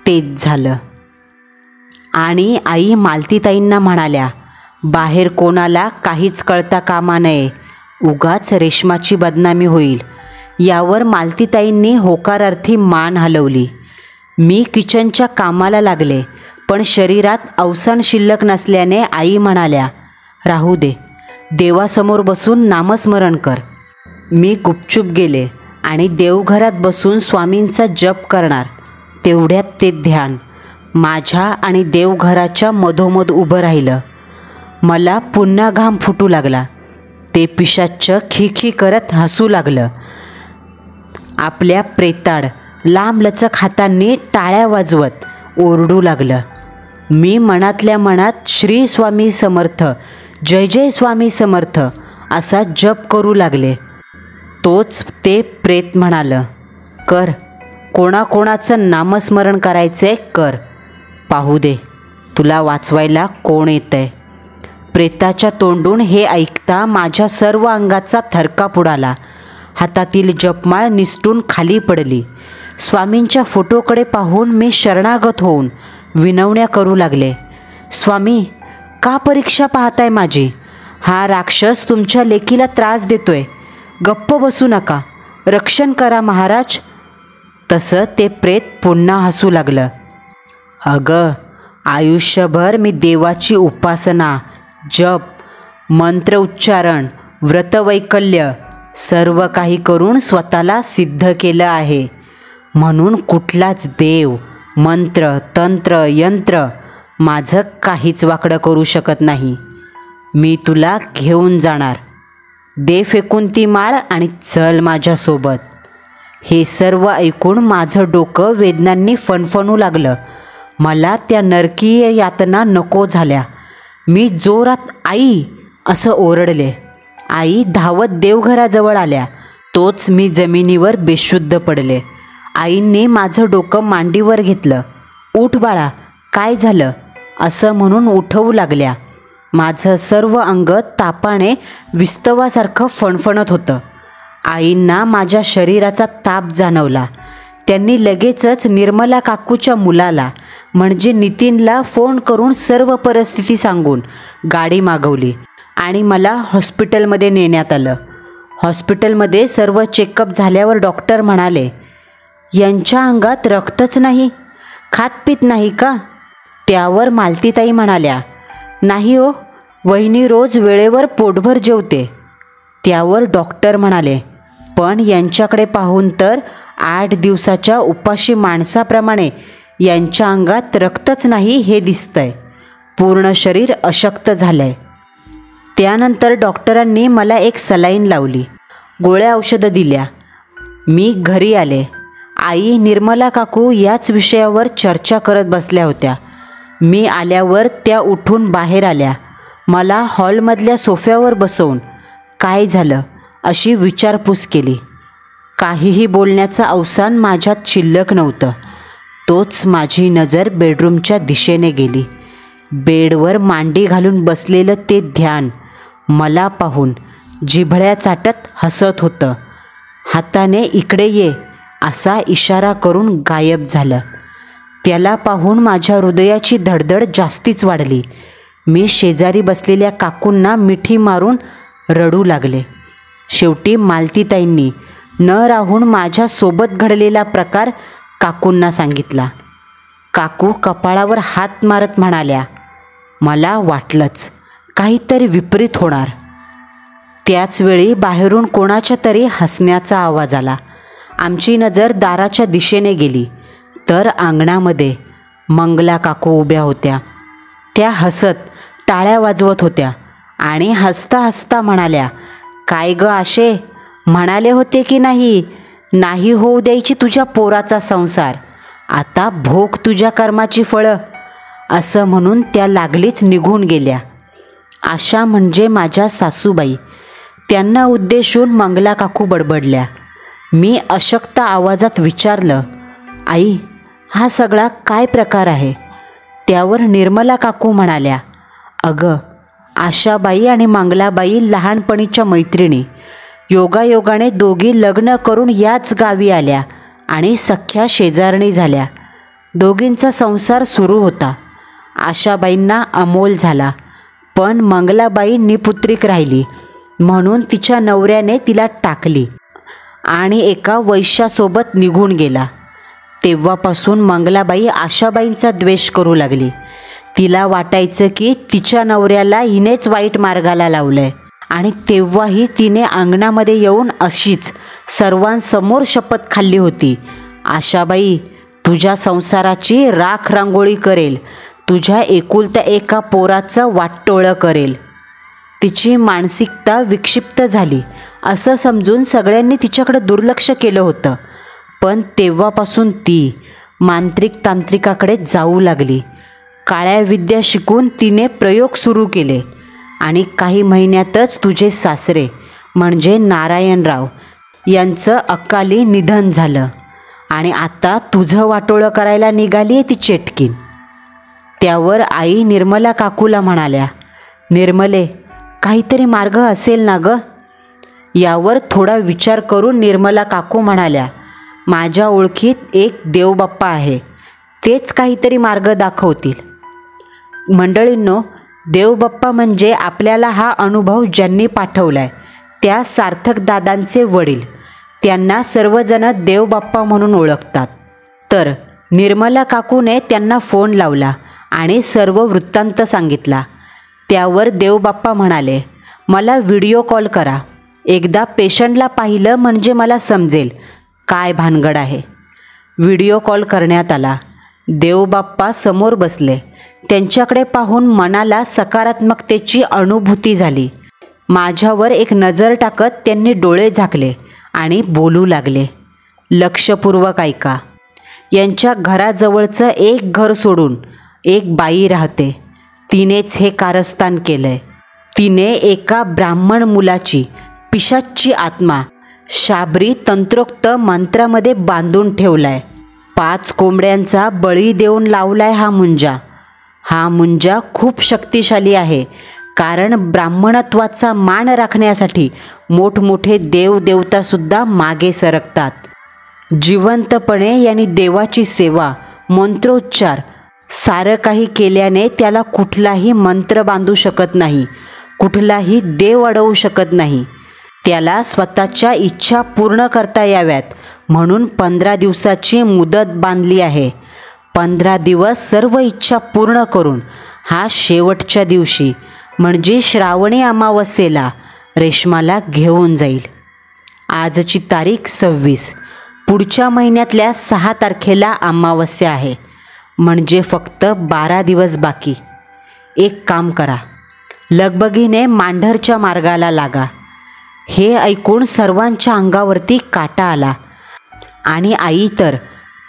तेच झालं. आणि आई मालतीताईंना म्हणाल्या, बाहेर कोणाला काहीच कळता कामा नये, उगाच रेशमाची बदनामी होईल. यावर मालतीताईंनी होकारार्थी मान हलवली. मी किचनच्या कामाला लागले, पण शरीरात अवसान शिल्लक नसल्याने आई म्हणाल्या, राहू दे, देवासमोर बसून नामस्मरण कर. मी गुपचूप गेले आणि देवघरात बसून स्वामींचा जप करणार. तेवढ्यात ते ध्यान माझ्या आणि देवघराच्या मधोमध उभं राहिलं. मला पुन्हा घाम फुटू लागला. ते पिशाच्च खिखी करत हसू लागलं. आपल्या प्रेताड लांबलचक हातांनी टाळ्या वाजवत ओरडू लागलं. मी मनातल्या मनात श्री स्वामी समर्थ, जय जय स्वामी समर्थ असा जप करू लागले. तोच ते प्रेत म्हणालं, कर, कोणाकोणाचं नामस्मरण करायचंय कर, पाहू दे तुला वाचवायला कोण येतंय. प्रेताच्या तोंडून हे ऐकता माझ्या सर्व अंगाचा थरकाप उडाला. हातातील जपमाळ निसटून खाली पडली. स्वामींच्या फोटोकडे पाहून मी शरणागत होऊन विनवण्या करू लागले. स्वामी, का परीक्षा पाहताय माझी? हा राक्षस तुमच्या लेकीला त्रास देतोय. गप्प बसू नका, रक्षण करा महाराज. तसं ते प्रेत पुन्हा हसू लागलं. अगं, आयुष्यभर मी देवाची उपासना, जप, मंत्र उच्चारण, व्रतवैकल्य सर्व काही करून स्वतःला सिद्ध केलं आहे. म्हणून कुठलाच देव, मंत्र, तंत्र, यंत्र माझं काहीच वाकडं करू शकत नाही. मी तुला घेऊन जाणार. दे फेकून ती माळ आणि चल माझ्यासोबत. हे सर्व ऐकून माझं डोकं वेदनांनी फणफणू लागलं. मला त्या नरकीय यातना नको झाल्या. मी जोरात आई असं ओरडले. आई धावत देवघराजवळ आल्या. तोच मी जमिनीवर बेशुद्ध पडले. आईंनी माझं डोकं मांडीवर घेतलं. उठ बाळा, काय झालं असं म्हणून उठवू लागल्या. माझं सर्व अंग तापाने विस्तवासारखं फणफणत होतं. आईंना माझ्या शरीराचा ताप जाणवला. त्यांनी लगेचच निर्मला काकूच्या मुलाला म्हणजे नितीनला फोन करून सर्व परिस्थिती सांगून गाडी मागवली आणि मला हॉस्पिटलमध्ये नेण्यात आलं. हॉस्पिटलमध्ये सर्व चेकअप झाल्यावर डॉक्टर म्हणाले, यांच्या अंगात रक्तच नाही, खातपीत नाही का? त्यावर मालतीताई म्हणाल्या, नाही हो, वहिनी रोज वेळेवर पोटभर जेवते. त्यावर डॉक्टर म्हणाले, पण यांच्याकडे पाहून तर 8 दिवसाच्या उपाशी माणसाप्रमाणे यांच्या अंगात रक्तच नाही हे दिसतंय. पूर्ण शरीर अशक्त झालंय. त्यानंतर डॉक्टरांनी मला एक सलाईन लावली, गोळ्या औषधं दिल्या. मी घरी आले. आई, निर्मला काकू याच विषयावर चर्चा करत बसल्या होत्या. मी आल्यावर त्या उठून बाहेर आल्या. मला हॉलमधल्या सोफ्यावर बसवून काय झालं अशी विचारपूस केली. काहीही बोलण्याचं अवसान माझ्यात शिल्लक नव्हतं. तोच माझी नजर बेडरूमच्या दिशेने गेली. बेडवर मांडी घालून बसलेलं ते ध्यान मला पाहून जिभळ्या चाटत हसत होतं. हाताने इकडे ये असा इशारा करून गायब झालं. त्याला पाहून माझ्या हृदयाची धडधड जास्तीच वाढली. मी शेजारी बसलेल्या काकूंना मिठी मारून रडू लागले. शेवटी मालतीताईंनी न राहून माझ्यासोबत घडलेला प्रकार काकूंना सांगितला. काकू कपाळावर हात मारत म्हणाल्या, मला वाटलंच काहीतरी विपरीत होणार. त्याचवेळी बाहेरून कोणाच्या तरी हसण्याचा आवाज आला. आमची नजर दाराच्या दिशेने गेली तर अंगणामध्ये मंगला काकू उभ्या होत्या. त्या हसत टाळ्या वाजवत होत्या आणि हसता हसता म्हणाल्या, "काय ग आशे, म्हणाले होते की नाही होऊ द्यायची तुझ्या पोराचा संसार. आता भोग तुझ्या कर्माची फळं." असं म्हणून त्या लागलीच निघून गेल्या. आशा म्हणजे माझ्या सासूबाई. त्यांना उद्देशून मंगला काकू बडबडल्या. मी अशक्त आवाजात विचारलं, "आई, हा सगळा काय प्रकार आहे?" त्यावर निर्मला काकू म्हणाल्या, "अगं, आशाबाई आणि मंगलाबाई लहानपणीच्या मैत्रिणी. योगायोगाने दोघी लग्न करून याच गावी आल्या आणि सख्या शेजारणी झाल्या. दोघींचा संसार सुरू होता. आशाबाईंना अमोल झाला, पण मंगलाबाई निपुत्रिक राहिली म्हणून तिच्या नवऱ्याने तिला टाकली आणि एका वैश्यासोबत निघून गेला. तेव्हापासून मंगलाबाई आशाबाईंचा द्वेष करू लागली. तिला वाटायचं की तिच्या नवऱ्याला हिनेच वाईट मार्गाला लावलंय आणि तेव्हाही तिने अंगणामध्ये येऊन अशीच सर्वांसमोर शपथ खाल्ली होती, "आशाबाई, तुझ्या संसाराची राख रांगोळी करेल, तुझ्या एकुलत्या एका पोराचं वाटोळं करेल." तिची मानसिकता विक्षिप्त झाली असं समजून सगळ्यांनी तिच्याकडे दुर्लक्ष केलं होतं. पण तेव्हापासून ती मांत्रिक तांत्रिकाकडे जाऊ लागली. काळ्या विद्या शिकून तिने प्रयोग सुरू केले आणि काही महिन्यातच तुझे सासरे म्हणजे नारायणराव यांचं अकाली निधन झालं आणि आता तुझं वाटोळं करायला निघाली आहे ती चेटकीन. त्यावर आई निर्मला काकूला म्हणाल्या, "निर्मले, काहीतरी मार्ग असेल ना गं?" यावर थोडा विचार करून निर्मला काकू म्हणाल्या, "माझ्या ओळखीत एक देवबाप्पा आहे, तेच काहीतरी मार्ग दाखवतील." मंडळींनो, देवबाप्पा म्हणजे आपल्याला हा अनुभव ज्यांनी पाठवला आहे त्या सार्थक दादांचे वडील. त्यांना सर्वजण देवबाप्पा म्हणून ओळखतात. तर निर्मला काकूने त्यांना फोन लावला आणि सर्व वृत्तांत सांगितला. त्यावर देवबाप्पा म्हणाले, "मला व्हिडिओ कॉल करा. एकदा पेशंटला पाहिलं म्हणजे मला समजेल काय भानगड आहे." व्हिडिओ कॉल करण्यात आला. देवबाप्पा समोर बसले. त्यांच्याकडे पाहून मनाला सकारात्मकतेची अनुभूती झाली. माझ्यावर एक नजर टाकत त्यांनी डोळे झाकले आणि बोलू लागले, "लक्षपूर्वक ऐका. यांच्या घराजवळचं एक घर सोडून एक बाई राहते. तिनेच हे कारस्थान केलंय. तिने एका ब्राह्मण मुलाची पिशाच्ची आत्मा शाबरी तंत्रोक्त मंत्रामध्ये बांधून ठेवलाय. 5 कोंबड्यांचा बळी देऊन लावलाय हा मुंजा. हा मुंजा खूप शक्तिशाली आहे, कारण ब्राह्मणत्वाचा मान राखण्यासाठी मोठमोठे देवदेवतासुद्धा मागे सरकतात. जिवंतपणे यांनी देवाची सेवा, मंत्रोच्चार सारं काही केल्याने त्याला कुठलाही मंत्र बांधू शकत नाही, कुठलाही देव अडवू शकत नाही. त्याला स्वतःच्या इच्छा पूर्ण करता याव्यात म्हणून 15 दिवसाची मुदत बांधली आहे. 15 दिवस सर्व इच्छा पूर्ण करून हा शेवटच्या दिवशी म्हणजे श्रावणी अमावस्येला रेश्माला घेऊन जाईल. आजची तारीख 26. पुढच्या महिन्यातल्या 6 तारखेला अमावस्या आहे. म्हणजे फक्त 12 दिवस बाकी. एक काम करा, लगबगीने मांढरच्या मार्गाला लागा." हे ऐकून सर्वांच्या अंगावरती काटा आला आणि आई तर,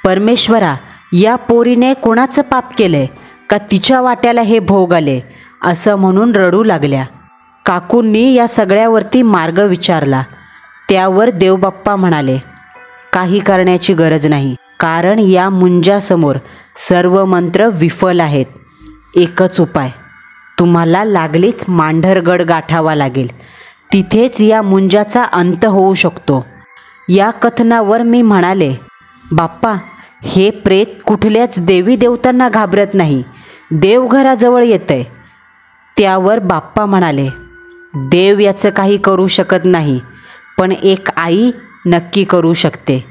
"परमेश्वरा, या पोरीने कोणाचं पाप केलंय का तिच्या वाट्याला हे भोग आले?" असं म्हणून रडू लागल्या. काकूंनी या सगळ्यावरती मार्ग विचारला. त्यावर देवबाप्पा म्हणाले, "काही करण्याची गरज नाही, कारण या मुंजासमोर सर्व मंत्र विफल आहेत. एकच उपाय, तुम्हाला लागलीच मांढरगड गाठावा लागेल. तिथेच या मुंजाचा अंत होऊ शकतो." या कथनावर मी म्हणाले, "बाप्पा, हे प्रेत कुठल्याच देवी देवतांना घाबरत नाही, देवघराजवळ येतंय." त्यावर बाप्पा म्हणाले, "देव याचं काही करू शकत नाही, पण एक आई नक्की करू शकते.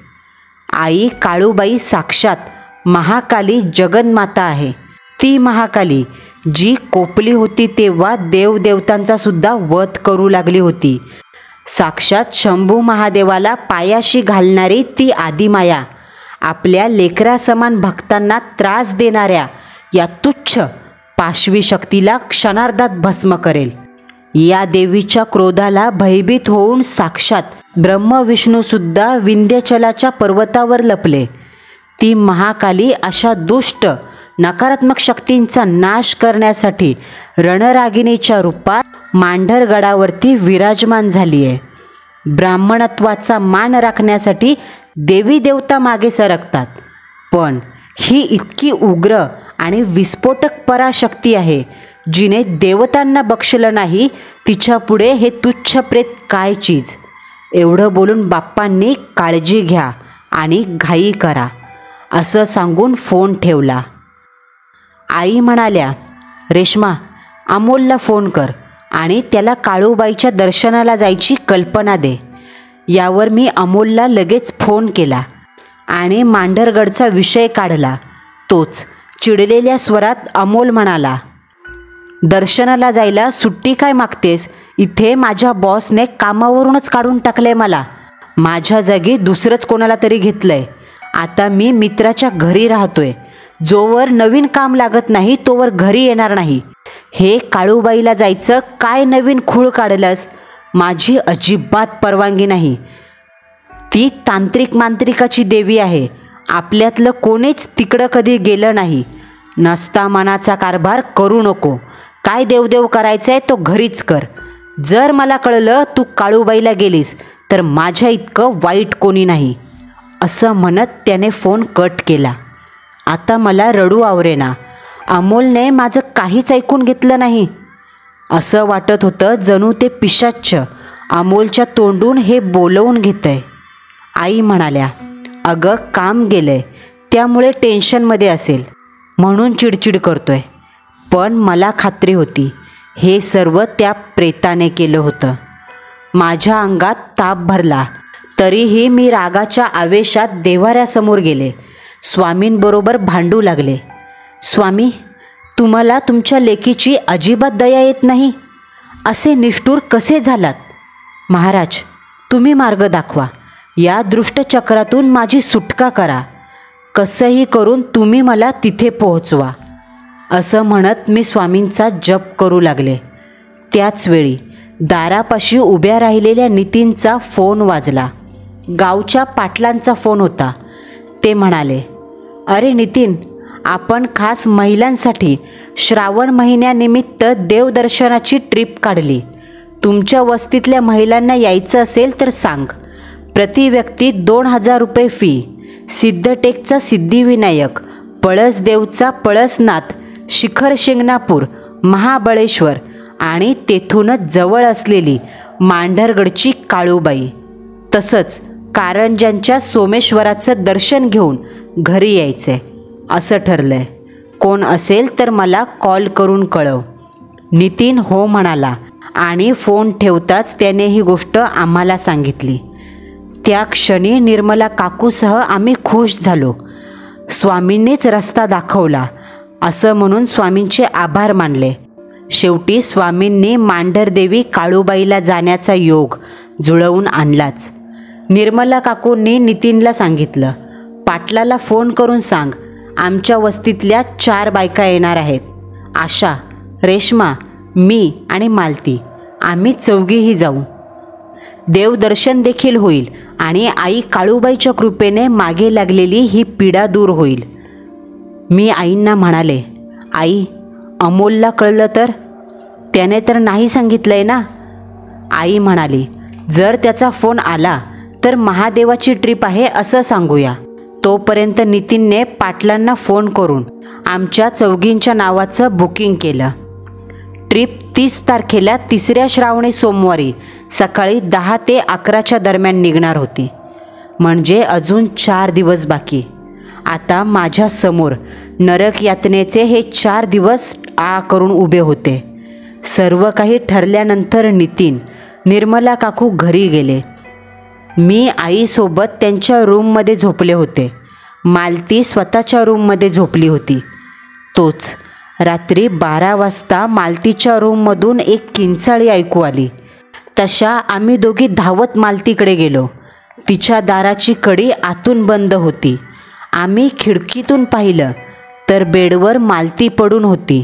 आई काळूबाई साक्षात महाकाली जगन्माता आहे. ती महाकाली जी कोपली होती तेव्हा देवदेवतांचा सुद्धा वध करू लागली होती. साक्षात शंभू महादेवाला पायाशी घालणारी ती आदिमाया आपल्या लेकरासमान भक्तांना त्रास देणाऱ्या या तुच्छ पाशवी शक्तीला क्षणार्धात भस्म करेल. या देवीच्या क्रोधाला भयभीत होऊन साक्षात ब्रह्मविष्णूसुद्धा विंध्याचलाच्या पर्वतावर लपले. ती महाकाली अशा दुष्ट नकारात्मक शक्तींचा नाश करण्यासाठी रणरागिणीच्या रूपात मांढरगडावरती विराजमान झाली आहे. ब्राह्मणत्वाचा मान राखण्यासाठी देवी देवता मागे सरकतात, पण ही इतकी उग्र आणि विस्फोटक पराशक्ती आहे जिने देवतांना बक्षलं नाही, तिच्यापुढे हे तुच्छ प्रेत काय चीज. एवढं बोलून बाप्पांनी काळजी घ्या आणि घाई करा असं सांगून फोन ठेवला. आई म्हणाल्या, रेश्मा, अमोलला फोन कर आणि त्याला काळूबाईच्या दर्शनाला जायची कल्पना दे. यावर मी अमोलला लगेच फोन केला आणि मांढरगडचा विषय काढला. तोच चिडलेल्या स्वरात अमोल म्हणाला, दर्शनाला जायला सुट्टी काय मागतेस? इथे माझ्या बॉसने कामावरूनच काढून टाकलंय मला. माझ्या जागी दुसरंच कोणाला तरी घेतलंय. आता मी मित्राच्या घरी राहतोय. जोवर नवीन काम लागत नाही तोवर घरी येणार नाही. हे काळूबाईला जायचं काय नवीन खूळ काढलंस? माझी अजिबात परवानगी नाही. ती तांत्रिक मांत्रिकाची देवी आहे. आपल्यातलं कोणीच तिकडं कधी गेलं नाही. नसता मनाचा कारभार करू नको. काय देवदेव करायचंय तो घरीच कर. जर मला कळलं तू काळूबाईला गेलीस तर माझ्या इतकं वाईट कोणी नाही असं म्हणत त्याने फोन कट केला. आता मला रडू आवरेना. अमोलने माझं काहीच ऐकून घेतलं नाही. असं वाटत होतं जणू ते पिशाच्च अमोलच्या तोंडून हे बोलवून घेतंय. आई म्हणाल्या, अगं काम गेलंय त्यामुळे टेन्शनमध्ये असेल म्हणून चिडचिड करतोय. पण मला खात्री होती हे सर्व त्या प्रेताने केलं होतं. माझ्या अंगात ताप भरला. तरीही मी रागाच्या आवेशात देव्हाऱ्यासमोर गेले. स्वामींबरोबर भांडू लागले. स्वामी, तुम्हाला तुमच्या लेकीची अजिबात दया येत नाही. असे निष्ठुर कसे झालात? महाराज, तुम्ही मार्ग दाखवा. या दृष्टचक्रातून माझी सुटका करा. कसंही करून तुम्ही मला तिथे पोहोचवा असं म्हणत मी स्वामींचा जप करू लागले. त्याच वेळी दारापाशी उभ्या राहिलेल्या नितीनचा फोन वाजला. गावच्या पाटलांचा फोन होता. ते म्हणाले, अरे नितीन, आपण खास महिलांसाठी श्रावण महिन्यानिमित्त देवदर्शनाची ट्रिप काढली. तुमच्या वस्तीतल्या महिलांना यायचं असेल तर सांग. प्रति व्यक्ती 2000 रुपये फी. सिद्धटेकचा सिद्धिविनायक, पळसदेवचा पळसनाथ, शिखर शिंगणापूर, महाबळेश्वर आणि तेथूनच जवळ असलेली मांढरगडची काळूबाई, तसंच कारंजांच्या सोमेश्वराचं दर्शन घेऊन घरी यायचं आहे असं ठरलंय. कोण असेल तर मला कॉल करून कळव. नितीन हो म्हणाला आणि फोन ठेवताच त्याने ही गोष्ट आम्हाला सांगितली. त्या क्षणी निर्मला काकूसह आम्ही खुश झालो. स्वामींनीच रस्ता दाखवला असं म्हणून स्वामींचे आभार मानले. शेवटी स्वामींनी मांढरदेवी काळूबाईला जाण्याचा योग जुळवून आणलाच. निर्मला काकूंनी नितीनला सांगितलं, पाटलाला फोन करून सांग आमच्या वस्तीतल्या 4 बायका येणार आहेत. आशा, रेश्मा, मी आणि मालती, आम्ही 4घीही जाऊ. देवदर्शन देखील होईल आणि आई काळूबाईच्या कृपेने मागे लागलेली ही पीडा दूर होईल. मी आईंना म्हणाले, आई, अमोलला कळलं तर? त्याने तर नाही सांगितलंय ना? आई म्हणाली, जर त्याचा फोन आला तर महादेवाची ट्रिप आहे असं सांगूया. तोपर्यंत नितीनने पाटलांना फोन करून आमच्या 4घींच्या नावाचं बुकिंग केलं. ट्रिप 30 तारखेला 3ऱ्या श्रावणी सोमवारी सकाळी 10 ते 11च्या दरम्यान निघणार होती. म्हणजे अजून 4 दिवस बाकी. आता माझ्यासमोर नरक यातनेचे हे 4 दिवस करून उभे होते. सर्व काही ठरल्यानंतर नितीन, निर्मला काकू घरी गेले. मी आईसोबत त्यांच्या रूममध्ये झोपले होते. मालती स्वतःच्या रूममध्ये झोपली होती. तोच रात्री 12 वाजता मालतीच्या रूममधून एक किंचाळी ऐकू आली. तशा आम्ही दोघी धावत मालतीकडे गेलो. तिच्या दाराची कडी आतून बंद होती. आम्ही खिडकीतून पाहिलं तर बेडवर मालती पडून होती.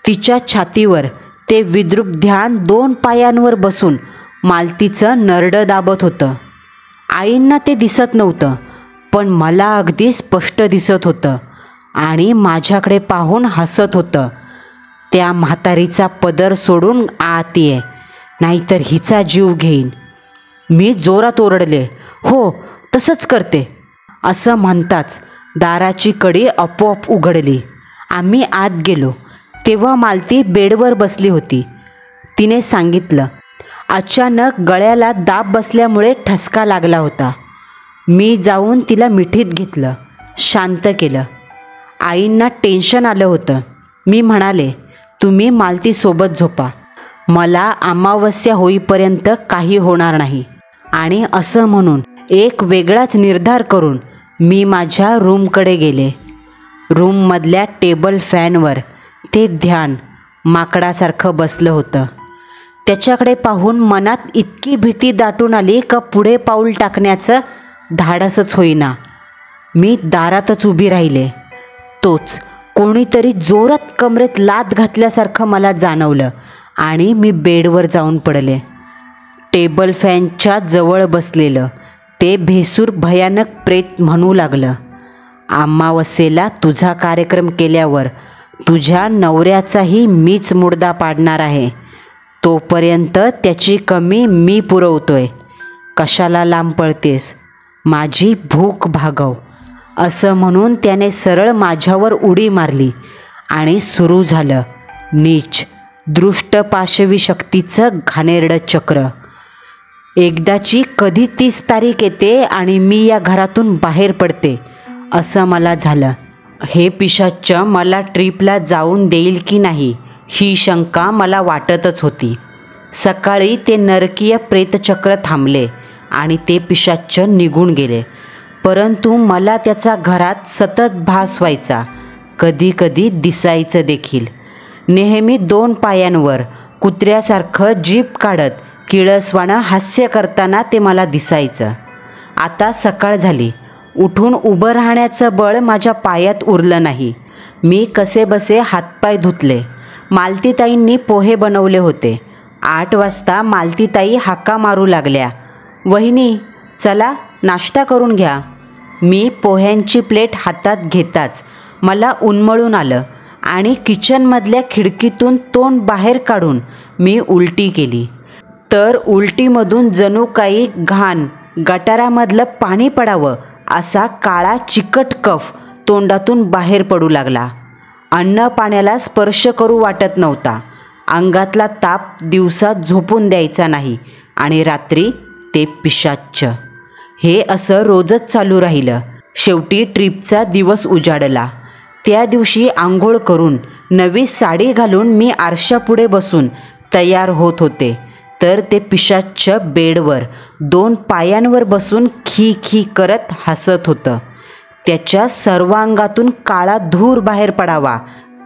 तिच्या छातीवर ते विद्रूप ध्यान 2 पायांवर बसून मालतीचं नरडं दाबत होतं. आईंना ते दिसत नव्हतं, पण मला अगदी स्पष्ट दिसत होतं आणि माझ्याकडे पाहून हसत होतं. त्या म्हातारीचा पदर सोडून आत ये, नाहीतर हिचा जीव घेईन. मी जोरात ओरडले, हो तसंच करते. असं म्हणताच दाराची कडी आपोआप उघडली. आम्ही आत गेलो तेव्हा मालती बेडवर बसली होती. तिने सांगितलं, अचानक गळ्याला दाब बसल्यामुळे ठसका लागला होता. मी जाऊन तिला मिठीत घेतलं, शांत केलं. आईंना टेन्शन आलं होतं. मी म्हणाले, तुम्ही मालतीसोबत झोपा, मला अमावस्या होईपर्यंत काही होणार नाही. आणि असं म्हणून एक वेगळाच निर्धार करून मी माझ्या रूमकडे गेले. रूममधल्या टेबल फॅनवर ते ध्यान माकडासारखं बसलं होतं. त्याच्याकडे पाहून मनात इतकी भीती दाटून आली का पुढे पाऊल टाकण्याचं धाडसच होईना. मी दारातच उभी राहिले. तोच कोणीतरी जोरात कमरेत लाथ घातल्यासारखं मला जाणवलं आणि मी बेडवर जाऊन पडले. टेबल फॅनच्या जवळ बसलेलं ते भेसूर भयानक प्रेत म्हणू लागलं, अमावस्येला तुझा कार्यक्रम केल्यावर तुझ्या नवऱ्याचाही मीच मुर्दा पाडणार आहे. तोपर्यंत त्याची कमी मी पुरवतोय. कशाला लांब पळतेस, माझी भूक भागव. असं म्हणून त्याने सरळ माझ्यावर उडी मारली आणि सुरू झालं नीच दृष्ट पाशवी शक्तीचं घाणेरडं चक्र. एकदाची कधी 30 तारीख येते आणि मी या घरातून बाहेर पडते असं मला झालं. हे पिशाच्च मला ट्रीपला जाऊन देईल की नाही ही शंका मला वाटतच होती. सकाळी ते नरकीय प्रेतचक्र थांबले आणि ते पिशाच्च निघून गेले. परंतु मला त्याचा घरात सतत भास व्हायचा, कधी कधी दिसायचं देखील. नेहमी 2 पायांवर कुत्र्यासारखं जीभ काढत किळसवाणं हास्य करताना ते मला दिसायचं. आता सकाळ झाली. उठून उभं राहण्याचं बळ माझ्या पायात उरलं नाही. मी कसेबसे हातपाय धुतले. मालतीताईंनी पोहे बनवले होते. 8 वाजता मालतीताई हाका मारू लागल्या, वहिनी चला नाश्ता करून घ्या. मी पोह्यांची प्लेट हातात घेताच मला उन्मळून आलं आणि किचनमधल्या खिडकीतून तोंड बाहेर काढून मी उलटी केली. तर उलटीमधून जणू काही घाण गटारामधलं पाणी पडावं असा काळा चिकट कफ तोंडातून बाहेर पडू लागला. अन्न पाण्याला स्पर्श करू वाटत नव्हता. अंगातला ताप दिवसात झोपून द्यायचा नाही आणि रात्री ते पिशाच्च. हे असं रोजच चालू राहिलं. शेवटी ट्रीपचा दिवस उजाडला. त्या दिवशी आंघोळ करून नवी साडी घालून मी आरशापुढे बसून तयार होत होते तर ते पिशाच्च बेडवर 2 पायांवर बसून खी खी करत हसत होतं. त्याच्या सर्वांगातून काळा धूर बाहेर पडावा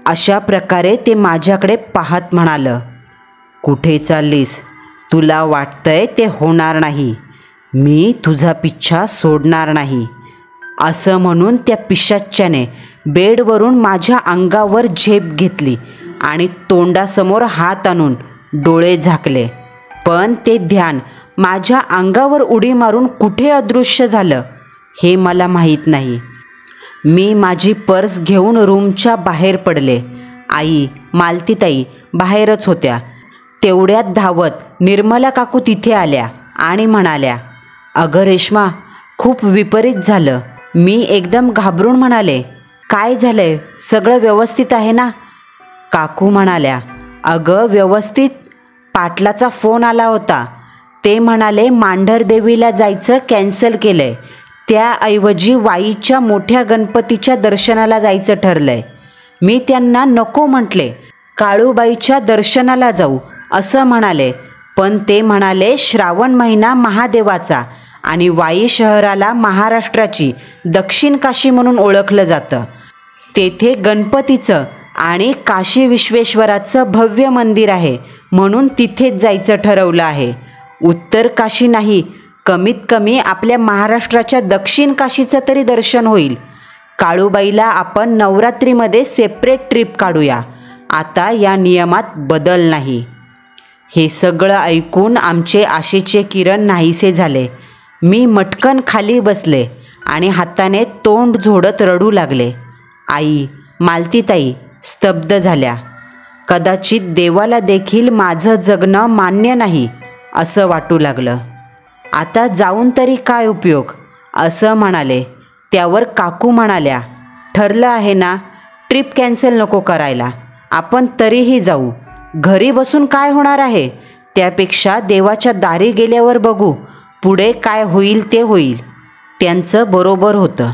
अशा प्रकारे ते माझ्याकडे पाहत म्हणालं, कुठे चाललीस, तुला वाटतंय ते होणार नाही, मी तुझा पिच्छा सोडणार नाही. असं म्हणून त्या पिशाच्च्याने बेडवरून माझ्या अंगावर झेप घेतली आणि तोंडासमोर हात आणून डोळे झाकले. पण ते ध्यान माझ्या अंगावर उडी मारून कुठे अदृश्य झालं हे मला माहीत नाही. मी माझी पर्स घेऊन रूमच्या बाहेर पडले. आई, मालतीताई बाहेरच होत्या. तेवढ्यात धावत निर्मला काकू तिथे आल्या आणि म्हणाल्या, अगं रेश्मा, खूप विपरीत झालं. मी एकदम घाबरून म्हणाले, काय झालंय, सगळं व्यवस्थित आहे ना? काकू म्हणाल्या, अगं व्यवस्थित, पाटलाचा फोन आला होता. ते म्हणाले मांढरदेवीला जायचं कॅन्सल केलंय, त्याऐवजी वाईच्या मोठ्या गणपतीच्या दर्शनाला जायचं ठरलंय. मी त्यांना नको म्हटले, काळूबाईच्या दर्शनाला जाऊ असं म्हणाले. पण ते म्हणाले श्रावण महिना महादेवाचा आणि वाई शहराला महाराष्ट्राची दक्षिण काशी म्हणून ओळखलं जातं. तेथे गणपतीचं आणि काशी विश्वेश्वराचं भव्य मंदिर आहे म्हणून तिथेच जायचं ठरवलं आहे. उत्तर काशी नाही, कमीत कमी आपल्या महाराष्ट्राच्या दक्षिण काशीचं तरी दर्शन होईल. काळूबाईला आपण नवरात्रीमध्ये सेपरेट ट्रिप काढूया. आता या नियमात बदल नाही. हे सगळं ऐकून आमचे आशेचे किरण नाहीसे झाले. मी मटकन खाली बसले आणि हाताने तोंड झोडत रडू लागले. आई, मालतीताई स्तब्ध झाल्या. कदाचित देवाला देखील माझं जगणं मान्य नाही असं वाटू लागलं. आता जाऊन तरी काय उपयोग असं म्हणाले. त्यावर काकू म्हणाल्या, ठरलं आहे ना, ट्रिप कॅन्सल नको करायला. आपण तरीही जाऊ. घरी बसून काय होणार आहे, त्यापेक्षा देवाच्या दारी गेल्यावर बघू, पुढे काय होईल ते होईल. त्यांचं बरोबर होतं.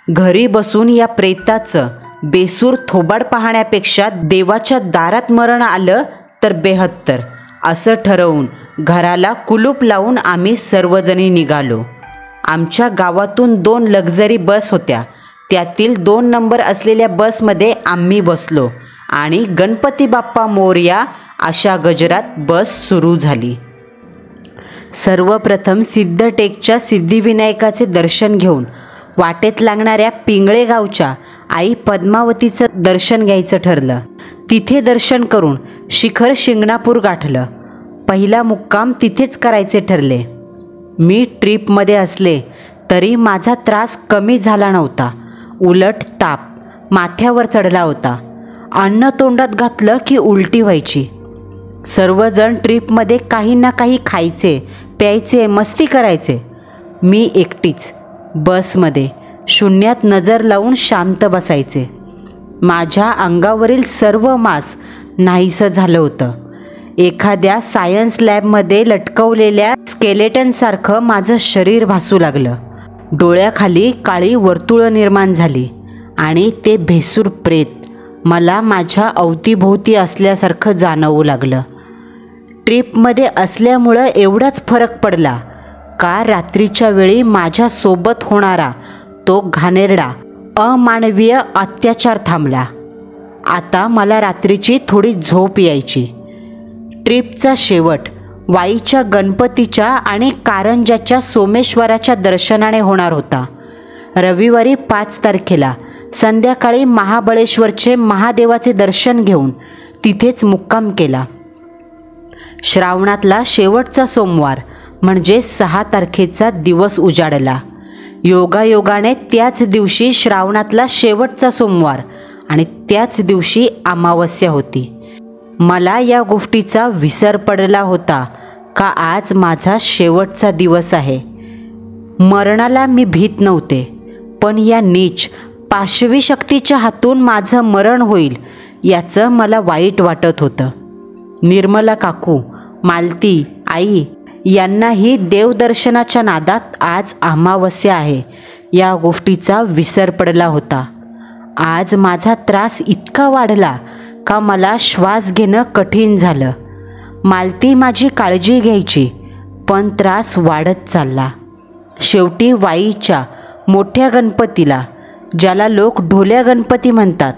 घरी बसून या प्रेताचं बेसूर थोबाड पाहण्यापेक्षा देवाच्या दारात मरण आलं तर बेहत्तर असं ठरवून घराला कुलूप लावून आम्ही सर्वजणी निघालो. आमच्या गावातून 2 लक्झरी बस होत्या. त्यातील 2 नंबर असलेल्या बसमध्ये आम्ही बसलो आणि गणपती बाप्पा मोरया अशा गजरात बस सुरू झाली. सर्वप्रथम सिद्धटेकच्या सिद्धिविनायकाचे दर्शन घेऊन वाटेत लागणाऱ्या पिंगळे गावच्या आई पद्मावतीचं दर्शन घ्यायचं ठरलं. तिथे दर्शन करून शिखर शिंगणापूर गाठलं. पहिला मुक्काम तिथेच करायचे ठरले. मी ट्रीपमध्ये असले तरी माझा त्रास कमी झाला नव्हता. उलट ताप माथ्यावर चढला होता. अन्न तोंडात घातलं की उलटी व्हायची. सर्वजण ट्रीपमध्ये काही ना काही खायचे, प्यायचे, मस्ती करायचे. मी एकटीच बसमध्ये शून्यात नजर लावून शांत बसायचे. माझ्या अंगावरील सर्व मांस नाहीसं झालं होतं. एखाद्या सायन्स लॅबमध्ये लटकवलेल्या स्केलेटनसारखं माझं शरीर भासू लागलं. डोळ्याखाली काळी वर्तुळं निर्माण झाली आणि ते भेसूर प्रेत मला माझ्या अवतीभोवती असल्यासारखं जाणवू लागलं. ट्रीपमध्ये असल्यामुळं एवढाच फरक पडला का रात्रीच्या वेळी माझ्यासोबत होणारा तो घाणेरडा अमानवीय अत्याचार थांबला. आता मला रात्रीची थोडी झोप यायची. ट्रीपचा शेवट वाईच्या गणपतीच्या आणि कारंजाच्या सोमेश्वराच्या दर्शनाने होणार होता. रविवारी 5 तारखेला संध्याकाळी महाबळेश्वरचे महादेवाचे दर्शन घेऊन तिथेच मुक्काम केला. श्रावणातला शेवटचा सोमवार म्हणजे 6 तारखेचा दिवस उजाडला. योगायोगाने त्याच दिवशी श्रावणातला शेवटचा सोमवार आणि त्याच दिवशी अमावस्या होती. मला या गोष्टीचा विसर पडला होता का आज माझा शेवटचा दिवस आहे. मरणाला मी भीत नव्हते, पण या नीच पाशवी शक्तीच्या हातून माझं मरण होईल याचं मला वाईट वाटत होतं. निर्मला काकू, मालती, आई यांनाही देवदर्शनाच्या नादात आज अमावस्या आहे या गोष्टीचा विसर पडला होता. आज माझा त्रास इतका वाढला का मला श्वास घेणं कठीण झालं. मालती माझी काळजी घ्यायची, पण त्रास वाढत चालला. शेवटी वाईच्या मोठ्या गणपतीला, ज्याला लोक ढोल्या गणपती म्हणतात,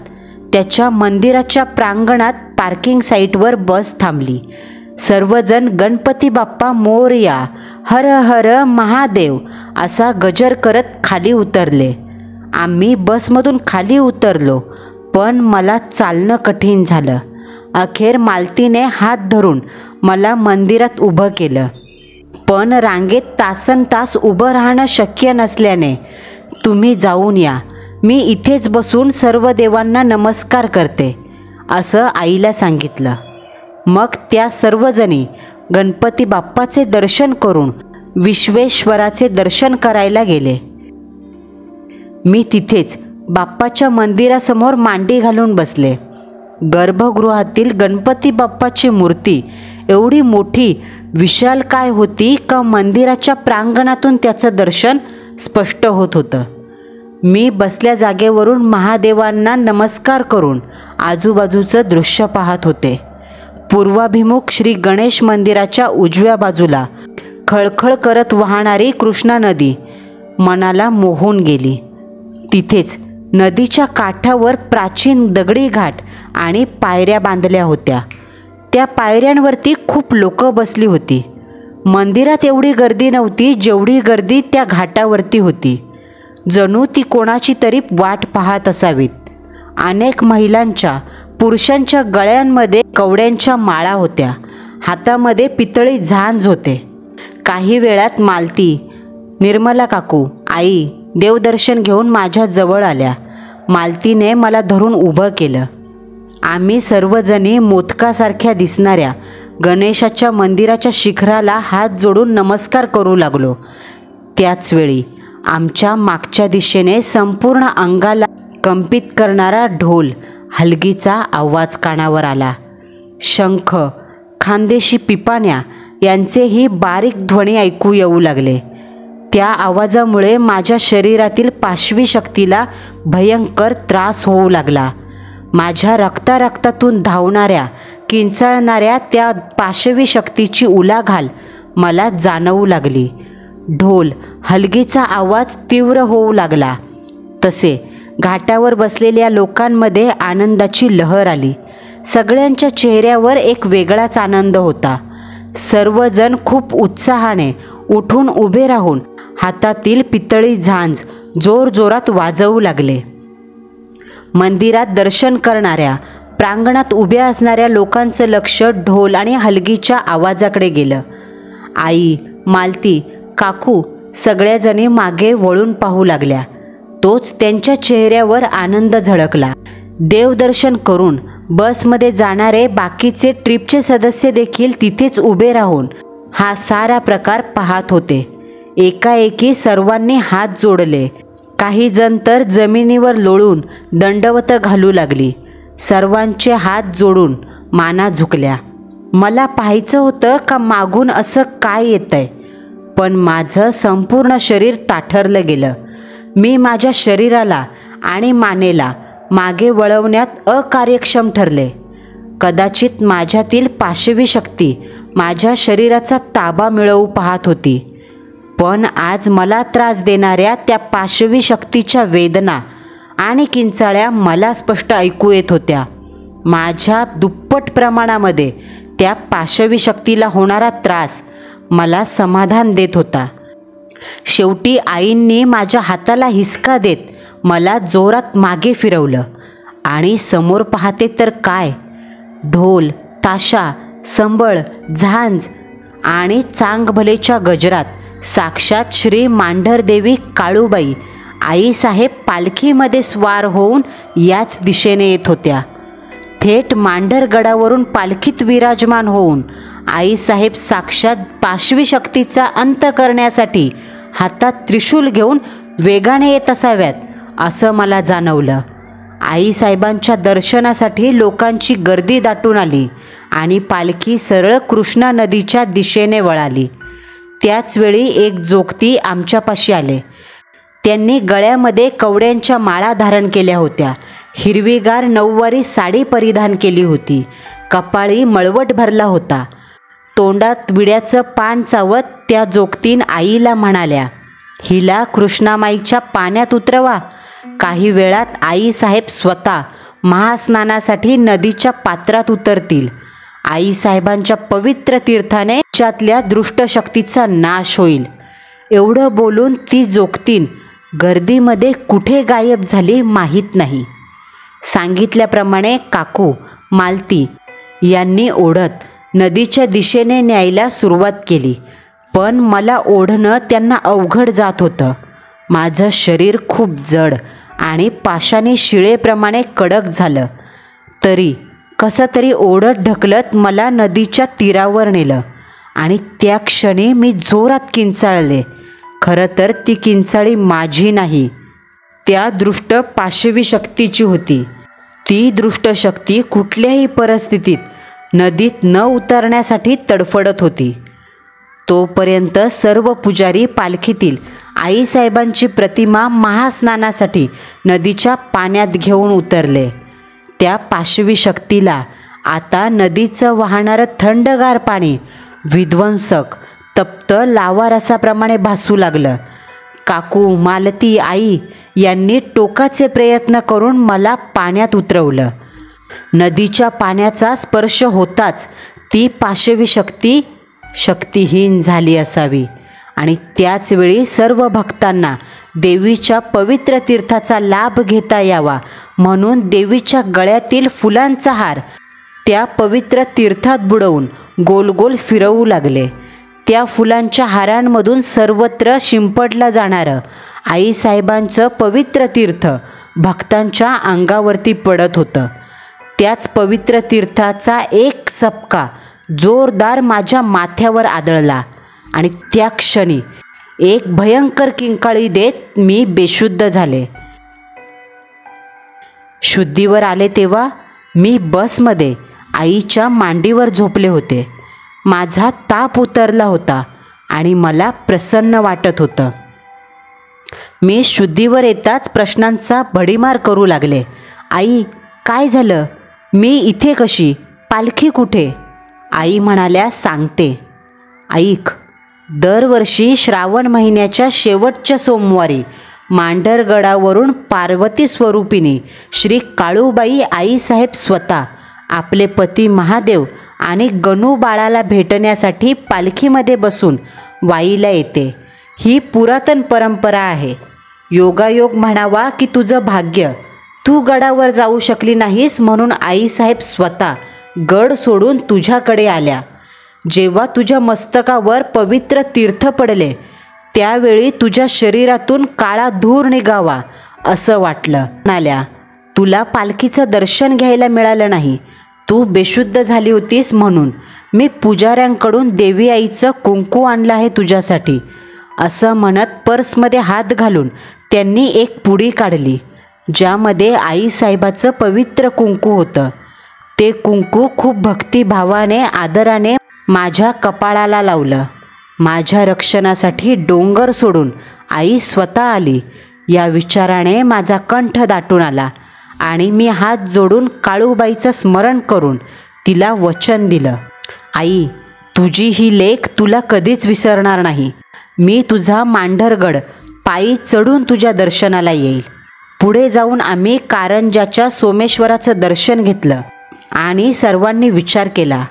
त्याच्या मंदिराच्या प्रांगणात पार्किंग साईटवर बस थांबली. सर्वजण गणपती बाप्पा मोरया, हर हर महादेव असा गजर करत खाली उतरले. आम्ही बसमधून खाली उतरलो, पण मला चालणं कठीण झालं. अखेर मालतीने हात धरून मला मंदिरात उभं केलं. पण रांगेत तासनतास उभं राहणं शक्य नसल्याने तुम्ही जाऊन या, मी इथेच बसून सर्व देवांना नमस्कार करते असं आईला सांगितलं. मग त्या सर्वजणी गणपती बाप्पाचे दर्शन करून विश्वेश्वराचे दर्शन करायला गेले. मी तिथेच बाप्पाच्या मंदिरासमोर मांडी घालून बसले. गर्भगृहातील गणपती बाप्पाची मूर्ती एवढी मोठी विशालकाय होती का मंदिराच्या प्रांगणातून त्याचं दर्शन स्पष्ट होत होतं. मी बसल्या जागेवरून महादेवांना नमस्कार करून आजूबाजूचं दृश्य पाहत होते. पूर्वाभिमुख श्री गणेश मंदिराच्या उजव्या बाजूला खळखळ करत वाहणारी कृष्णा नदी मनाला मोहून गेली. तिथेच नदीच्या काठावर प्राचीन दगडी घाट आणि पायऱ्या बांधल्या होत्या. त्या पायऱ्यांवरती खूप लोक बसली होती. मंदिरात एवढी गर्दी नव्हती जेवढी गर्दी त्या घाटावरती होती. जणू ती कोणाची तरी वाट पाहत असावीत. अनेक महिलांच्या, पुरुषांच्या गळ्यांमध्ये कवड्यांच्या माळा होत्या. हातामध्ये पितळी झांज होते. काही वेळात मालती, निर्मला काकू, आई देवदर्शन घेऊन माझ्या जवळ आल्या. मालतीने मला धरून उभं केलं. आम्ही सर्वजणी मोदकासारख्या दिसणाऱ्या गणेशाच्या मंदिराच्या शिखराला हात जोडून नमस्कार करू लागलो. त्याचवेळी आमच्या मागच्या दिशेने संपूर्ण अंगाला कंपित करणारा ढोल हलगीचा आवाज कानावर आला. शंख, खानदेशी पिपाण्या यांचेही बारीक ध्वनी ऐकू येऊ लागले. त्या आवाजामुळे माझ्या शरीरातील पाशवी शक्तीला भयंकर त्रास होऊ लागला. माझ्या रक्तातून धावणाऱ्या, किंचाळणाऱ्या त्या पाशवी शक्तीची उलाढाल मला जाणवू लागली. ढोल, हलगीचा आवाज तीव्र होऊ लागला. तसे घाटावर बसलेल्या लोकांमध्ये आनंदाची लहर आली. सगळ्यांच्या चेहऱ्यावर एक वेगळाच आनंद होता. सर्वजण खूप उत्साहाने उठून उभे राहून हातातील पितळी झांज जोरजोरात वाजवू लागले. मंदिरात दर्शन करणाऱ्या, प्रांगणात उभ्या असणाऱ्या लोकांचं लक्ष ढोल आणि हलगीच्या आवाजाकडे गेलं. आई, मालती, काकू सगळ्याजणी मागे वळून पाहू लागल्या. तोच त्यांच्या चेहऱ्यावर आनंद झळकला. देवदर्शन करून बसमध्ये जाणारे बाकीचे ट्रिपचे सदस्य देखील तिथेच उभे राहून हा सारा प्रकार पाहत होते. एकाएकी सर्वांनी हात जोडले. काही जण तर जमिनीवर लोळून दंडवत घालू लागली. सर्वांचे हात जोडून माना झुकल्या. मला पाहायचं होतं का मागून असं काय येतंय, पण माझं संपूर्ण शरीर ताठरलं गेलं. मी माझ्या शरीराला आणि मानेला मागे वळवण्यात अकार्यक्षम ठरले. कदाचित माझ्यातील पाशवी शक्ती माझ्या शरीराचा ताबा मिळवू पाहत होती. पण आज मला त्रास देणाऱ्या त्या पाशवी शक्तीच्या वेदना आणि किंचाळ्या मला स्पष्ट ऐकू येत होत्या. माझ्या दुप्पट प्रमाणामध्ये त्या पाशवी शक्तीला होणारा त्रास मला समाधान देत होता. शेवटी आईंनी माझ्या हाताला हिसका देत मला जोरात मागे फिरवलं आणि समोर पाहते तर काय, ढोल, ताशा, संबळ, झांज आणि चांगभलेच्या गजरात साक्षात श्री मांढरदेवी काळूबाई आईसाहेब पालखीमध्ये स्वार होऊन याच दिशेने येत होत्या. थेट मांढरगडावरून पालखीत विराजमान होऊन आईसाहेब साक्षात पाशवी शक्तीचा अंत करण्यासाठी हातात त्रिशूल घेऊन वेगाने येत असाव्यात असं मला जाणवलं. आईसाहेबांच्या दर्शनासाठी लोकांची गर्दी दाटून आली आणि पालखी सरळ कृष्णा नदीच्या दिशेने वळाली. त्याचवेळी एक जोगती आमच्यापाशी आले. त्यांनी गळ्यामध्ये कवड्यांच्या माळा धारण केल्या होत्या. हिरवीगार नऊवारी साडी परिधान केली होती. कपाळी मळवट भरला होता. तोंडात विड्याचं पान चावत त्या जोगतीन आईला म्हणाल्या, हिला कृष्णामाईच्या पाण्यात उतरवा. काही वेळात आईसाहेब स्वतः महास्नानासाठी नदीच्या पात्रात उतरतील. आईसाहेबांच्या पवित्र तीर्थाने त्यातल्या दृष्ट शक्तीचा नाश होईल. एवढं बोलून ती जोगतीन गर्दीमध्ये कुठे गायब झाली माहीत नाही. सांगितल्याप्रमाणे काकू, मालती यांनी ओढत नदीच्या दिशेने न्यायला सुरुवात केली. पण मला ओढणं त्यांना अवघड जात होतं. माझं शरीर खूप जड आणि पाशाने शिळेप्रमाणे कडक झालं. तरी कसं तरी ओढत ढकलत मला नदीच्या तीरावर नेलं आणि त्या क्षणी मी जोरात किंचाळले. खरं तर ती किंचाळी माझी नाही, त्या दृष्ट पाशवी शक्तीची होती. ती दृष्ट शक्ती कुठल्याही परिस्थितीत नदीत न उतरण्यासाठी तडफडत होती. तोपर्यंत सर्व पुजारी पालखीतील आईसाहेबांची प्रतिमा महास्नानासाठी नदीच्या पाण्यात घेऊन उतरले. त्या पाशवी शक्तीला आता नदीचं वाहणारं थंडगार पाणी विध्वंसक, तप्त लावारसाप्रमाणे भासू लागलं. काकू, मालती, आई यांनी टोकाचे प्रयत्न करून मला पाण्यात उतरवलं. नदीच्या पाण्याचा स्पर्श होताच ती पाशवी शक्ती शक्तिहीन झाली असावी आणि त्याच वेळी सर्व भक्तांना देवीच्या पवित्र तीर्थाचा लाभ घेता यावा म्हणून देवीच्या गळ्यातील फुलांचा हार त्या पवित्र तीर्थात बुडवून गोल गोल फिरवू लागले. त्या फुलांच्या हारांमधून सर्वत्र शिंपडलं जाणारं आईसाहेबांचं पवित्र तीर्थ भक्तांच्या अंगावरती पडत होतं. त्याच पवित्र तीर्थाचा एक सपका जोरदार माझ्या माथ्यावर आदळला आणि त्या क्षणी एक भयंकर किंकाळी देत मी बेशुद्ध झाले. शुद्धीवर आले तेव्हा मी बसमध्ये आईच्या मांडीवर झोपले होते. माझा ताप उतरला होता आणि मला प्रसन्न वाटत होतं. मी शुद्धीवर येताच प्रश्नांचा भडीमार करू लागले. आई, काय झालं? मी इथे कशी? पालखी कुठे? आई म्हणाल्या, सांगते, ऐक. दरवर्षी श्रावण महिन्याच्या शेवटच्या सोमवारी मांढरगडावरून पार्वती स्वरूपिणी श्री काळूबाई आईसाहेब स्वतः आपले पती महादेव आणि गणू बाळाला भेटण्यासाठी पालखीमध्ये बसून वाईला येते. ही पुरातन परंपरा आहे. योगायोग म्हणावा की तुझं भाग्य. तू गडावर जाऊ शकली नाहीस म्हणून आईसाहेब स्वतः गड सोडून तुझ्याकडे आल्या. जेव्हा तुझ्या मस्तकावर पवित्र तीर्थ पडले त्यावेळी तुझ्या शरीरातून काळा धूर निघावा असं वाटलं. म्हणाल्या, तुला पालखीचं दर्शन घ्यायला मिळालं नाही. तू बेशुद्ध झाली होतीस म्हणून मी पुजाऱ्यांकडून देवी आईचं कुंकू आणलं आहे तुझ्यासाठी असं म्हणत पर्समध्ये हात घालून त्यांनी एक पुडी काढली ज्यामध्ये आईसाहेबाचं पवित्र कुंकू होतं. ते कुंकू खूप भक्तिभावाने आदराने माझ्या कपाळाला लावलं. माझ्या रक्षणासाठी डोंगर सोडून आई स्वतः आली या विचाराने माझा कंठ दाटून आला आणि मी हात जोडून काळूबाईचं स्मरण करून तिला वचन दिलं, आई, तुझी ही लेक तुला कधीच विसरणार नाही. मी तुझा मांढरगड पायी चढून तुझ्या दर्शनाला येईल. पुढे जाऊन आम्ही कारंजाच्या सोमेश्वराचं दर्शन घेतलं आणि सर्वांनी विचार केला,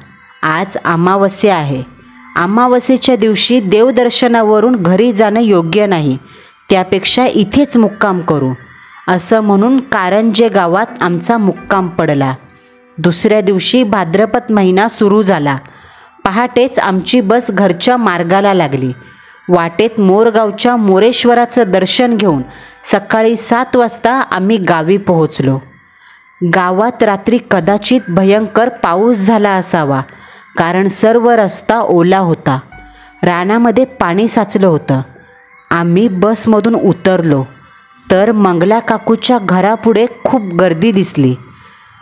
आज अमावस्या आहे. अमावस्येच्या दिवशी देवदर्शनावरून घरी जाणं योग्य नाही. त्यापेक्षा इथेच मुक्काम करू असं म्हणून कारंजे गावात आमचा मुक्काम पडला. दुसऱ्या दिवशी भाद्रपद महिना सुरू झाला. पहाटेच आमची बस घरच्या मार्गाला लागली. वाटेत मोरगावच्या मोरेश्वराचं दर्शन घेऊन सकाळी 7 वाजता आम्ही गावी पोहोचलो. गावात रात्री कदाचित भयंकर पाऊस झाला असावा कारण सर्व रस्ता ओला होता. रानामध्ये पाणी साचलं होतं. आम्ही बसमधून उतरलो तर मंगला काकूच्या घरापुढे खूप गर्दी दिसली.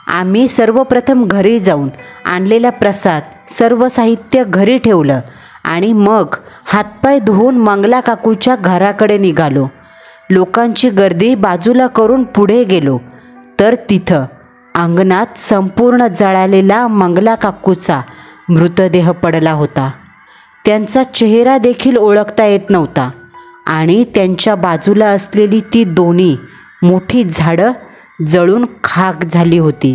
आम्ही सर्वप्रथम घरी जाऊन आणलेला प्रसाद सर्व साहित्य घरी ठेवलं आणि मग हातपाय धुवून मंगला काकूच्या घराकडे निघालो. लोकांची गर्दी बाजूला करून पुढे गेलो तर तिथं अंगणात संपूर्ण जळालेला मंगला काकूचा मृतदेह पडला होता. त्यांचा चेहरा देखील ओळखता येत नव्हता आणि त्यांच्या बाजूला असलेली ती दोन्ही मोठी झाडं जळून खाक झाली होती.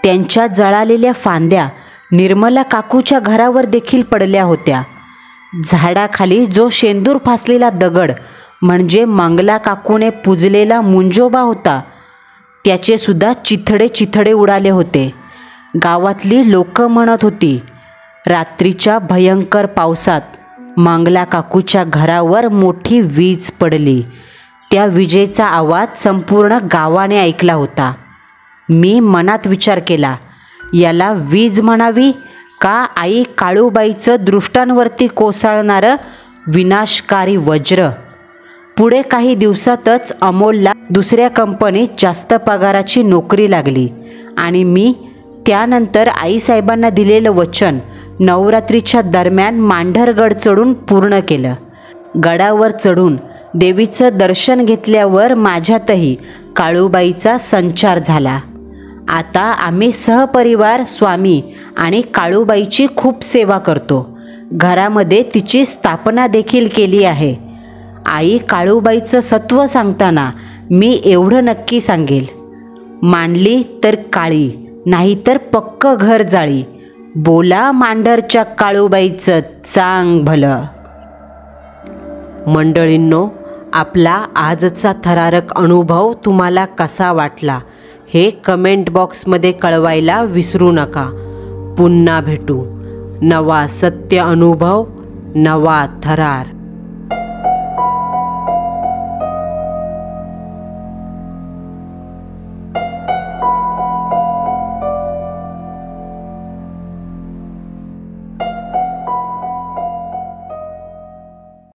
त्यांच्या जळालेल्या फांद्या निर्मला काकूच्या घरावर देखील पडल्या होत्या. झाडाखाली जो शेंदूर फासलेला दगड म्हणजे मंगला काकूने पूजलेला मुंजोबा होता त्याचे सुद्धा चिथडे उडाले होते. गावातली लोक म्हणत होती, रात्रीच्या भयंकर पावसात मंगला काकूच्या घरावर मोठी वीज पडली. त्या विजेचा आवाज संपूर्ण गावाने ऐकला होता. मी मनात विचार केला, याला वीज म्हणावी का आई काळूबाईचं दृष्टांवरती कोसळणारं विनाशकारी वज्र. पुढे काही दिवसातच अमोलला दुसऱ्या कंपनीत जास्त पगाराची नोकरी लागली आणि मी त्यानंतर आईसाहेबांना दिलेलं वचन नवरात्रीच्या दरम्यान मांढरगड चढून पूर्ण केलं. गडावर चढून देवीचं दर्शन घेतल्यावर माझ्यातही काळूबाईचा संचार झाला. आता आम्ही सहपरिवार स्वामी आणि काळूबाईची खूप सेवा करतो. घरामध्ये तिची स्थापना देखील केली आहे. आई काळूबाईचं सत्व सांगताना मी एवढं नक्की सांगेल, मांडली तर काळी नाहीतर पक्क घर जाळी. बोला मांढरच्या काळूबाईचं चांग भलं. मंडळींनो, आपला आजचा थरारक अनुभव तुम्हाला कसा वाटला हे कमेंट बॉक्समध्ये कळवायला विसरू नका. पुन्हा भेटू. नवा सत्य अनुभव, नवा थरार.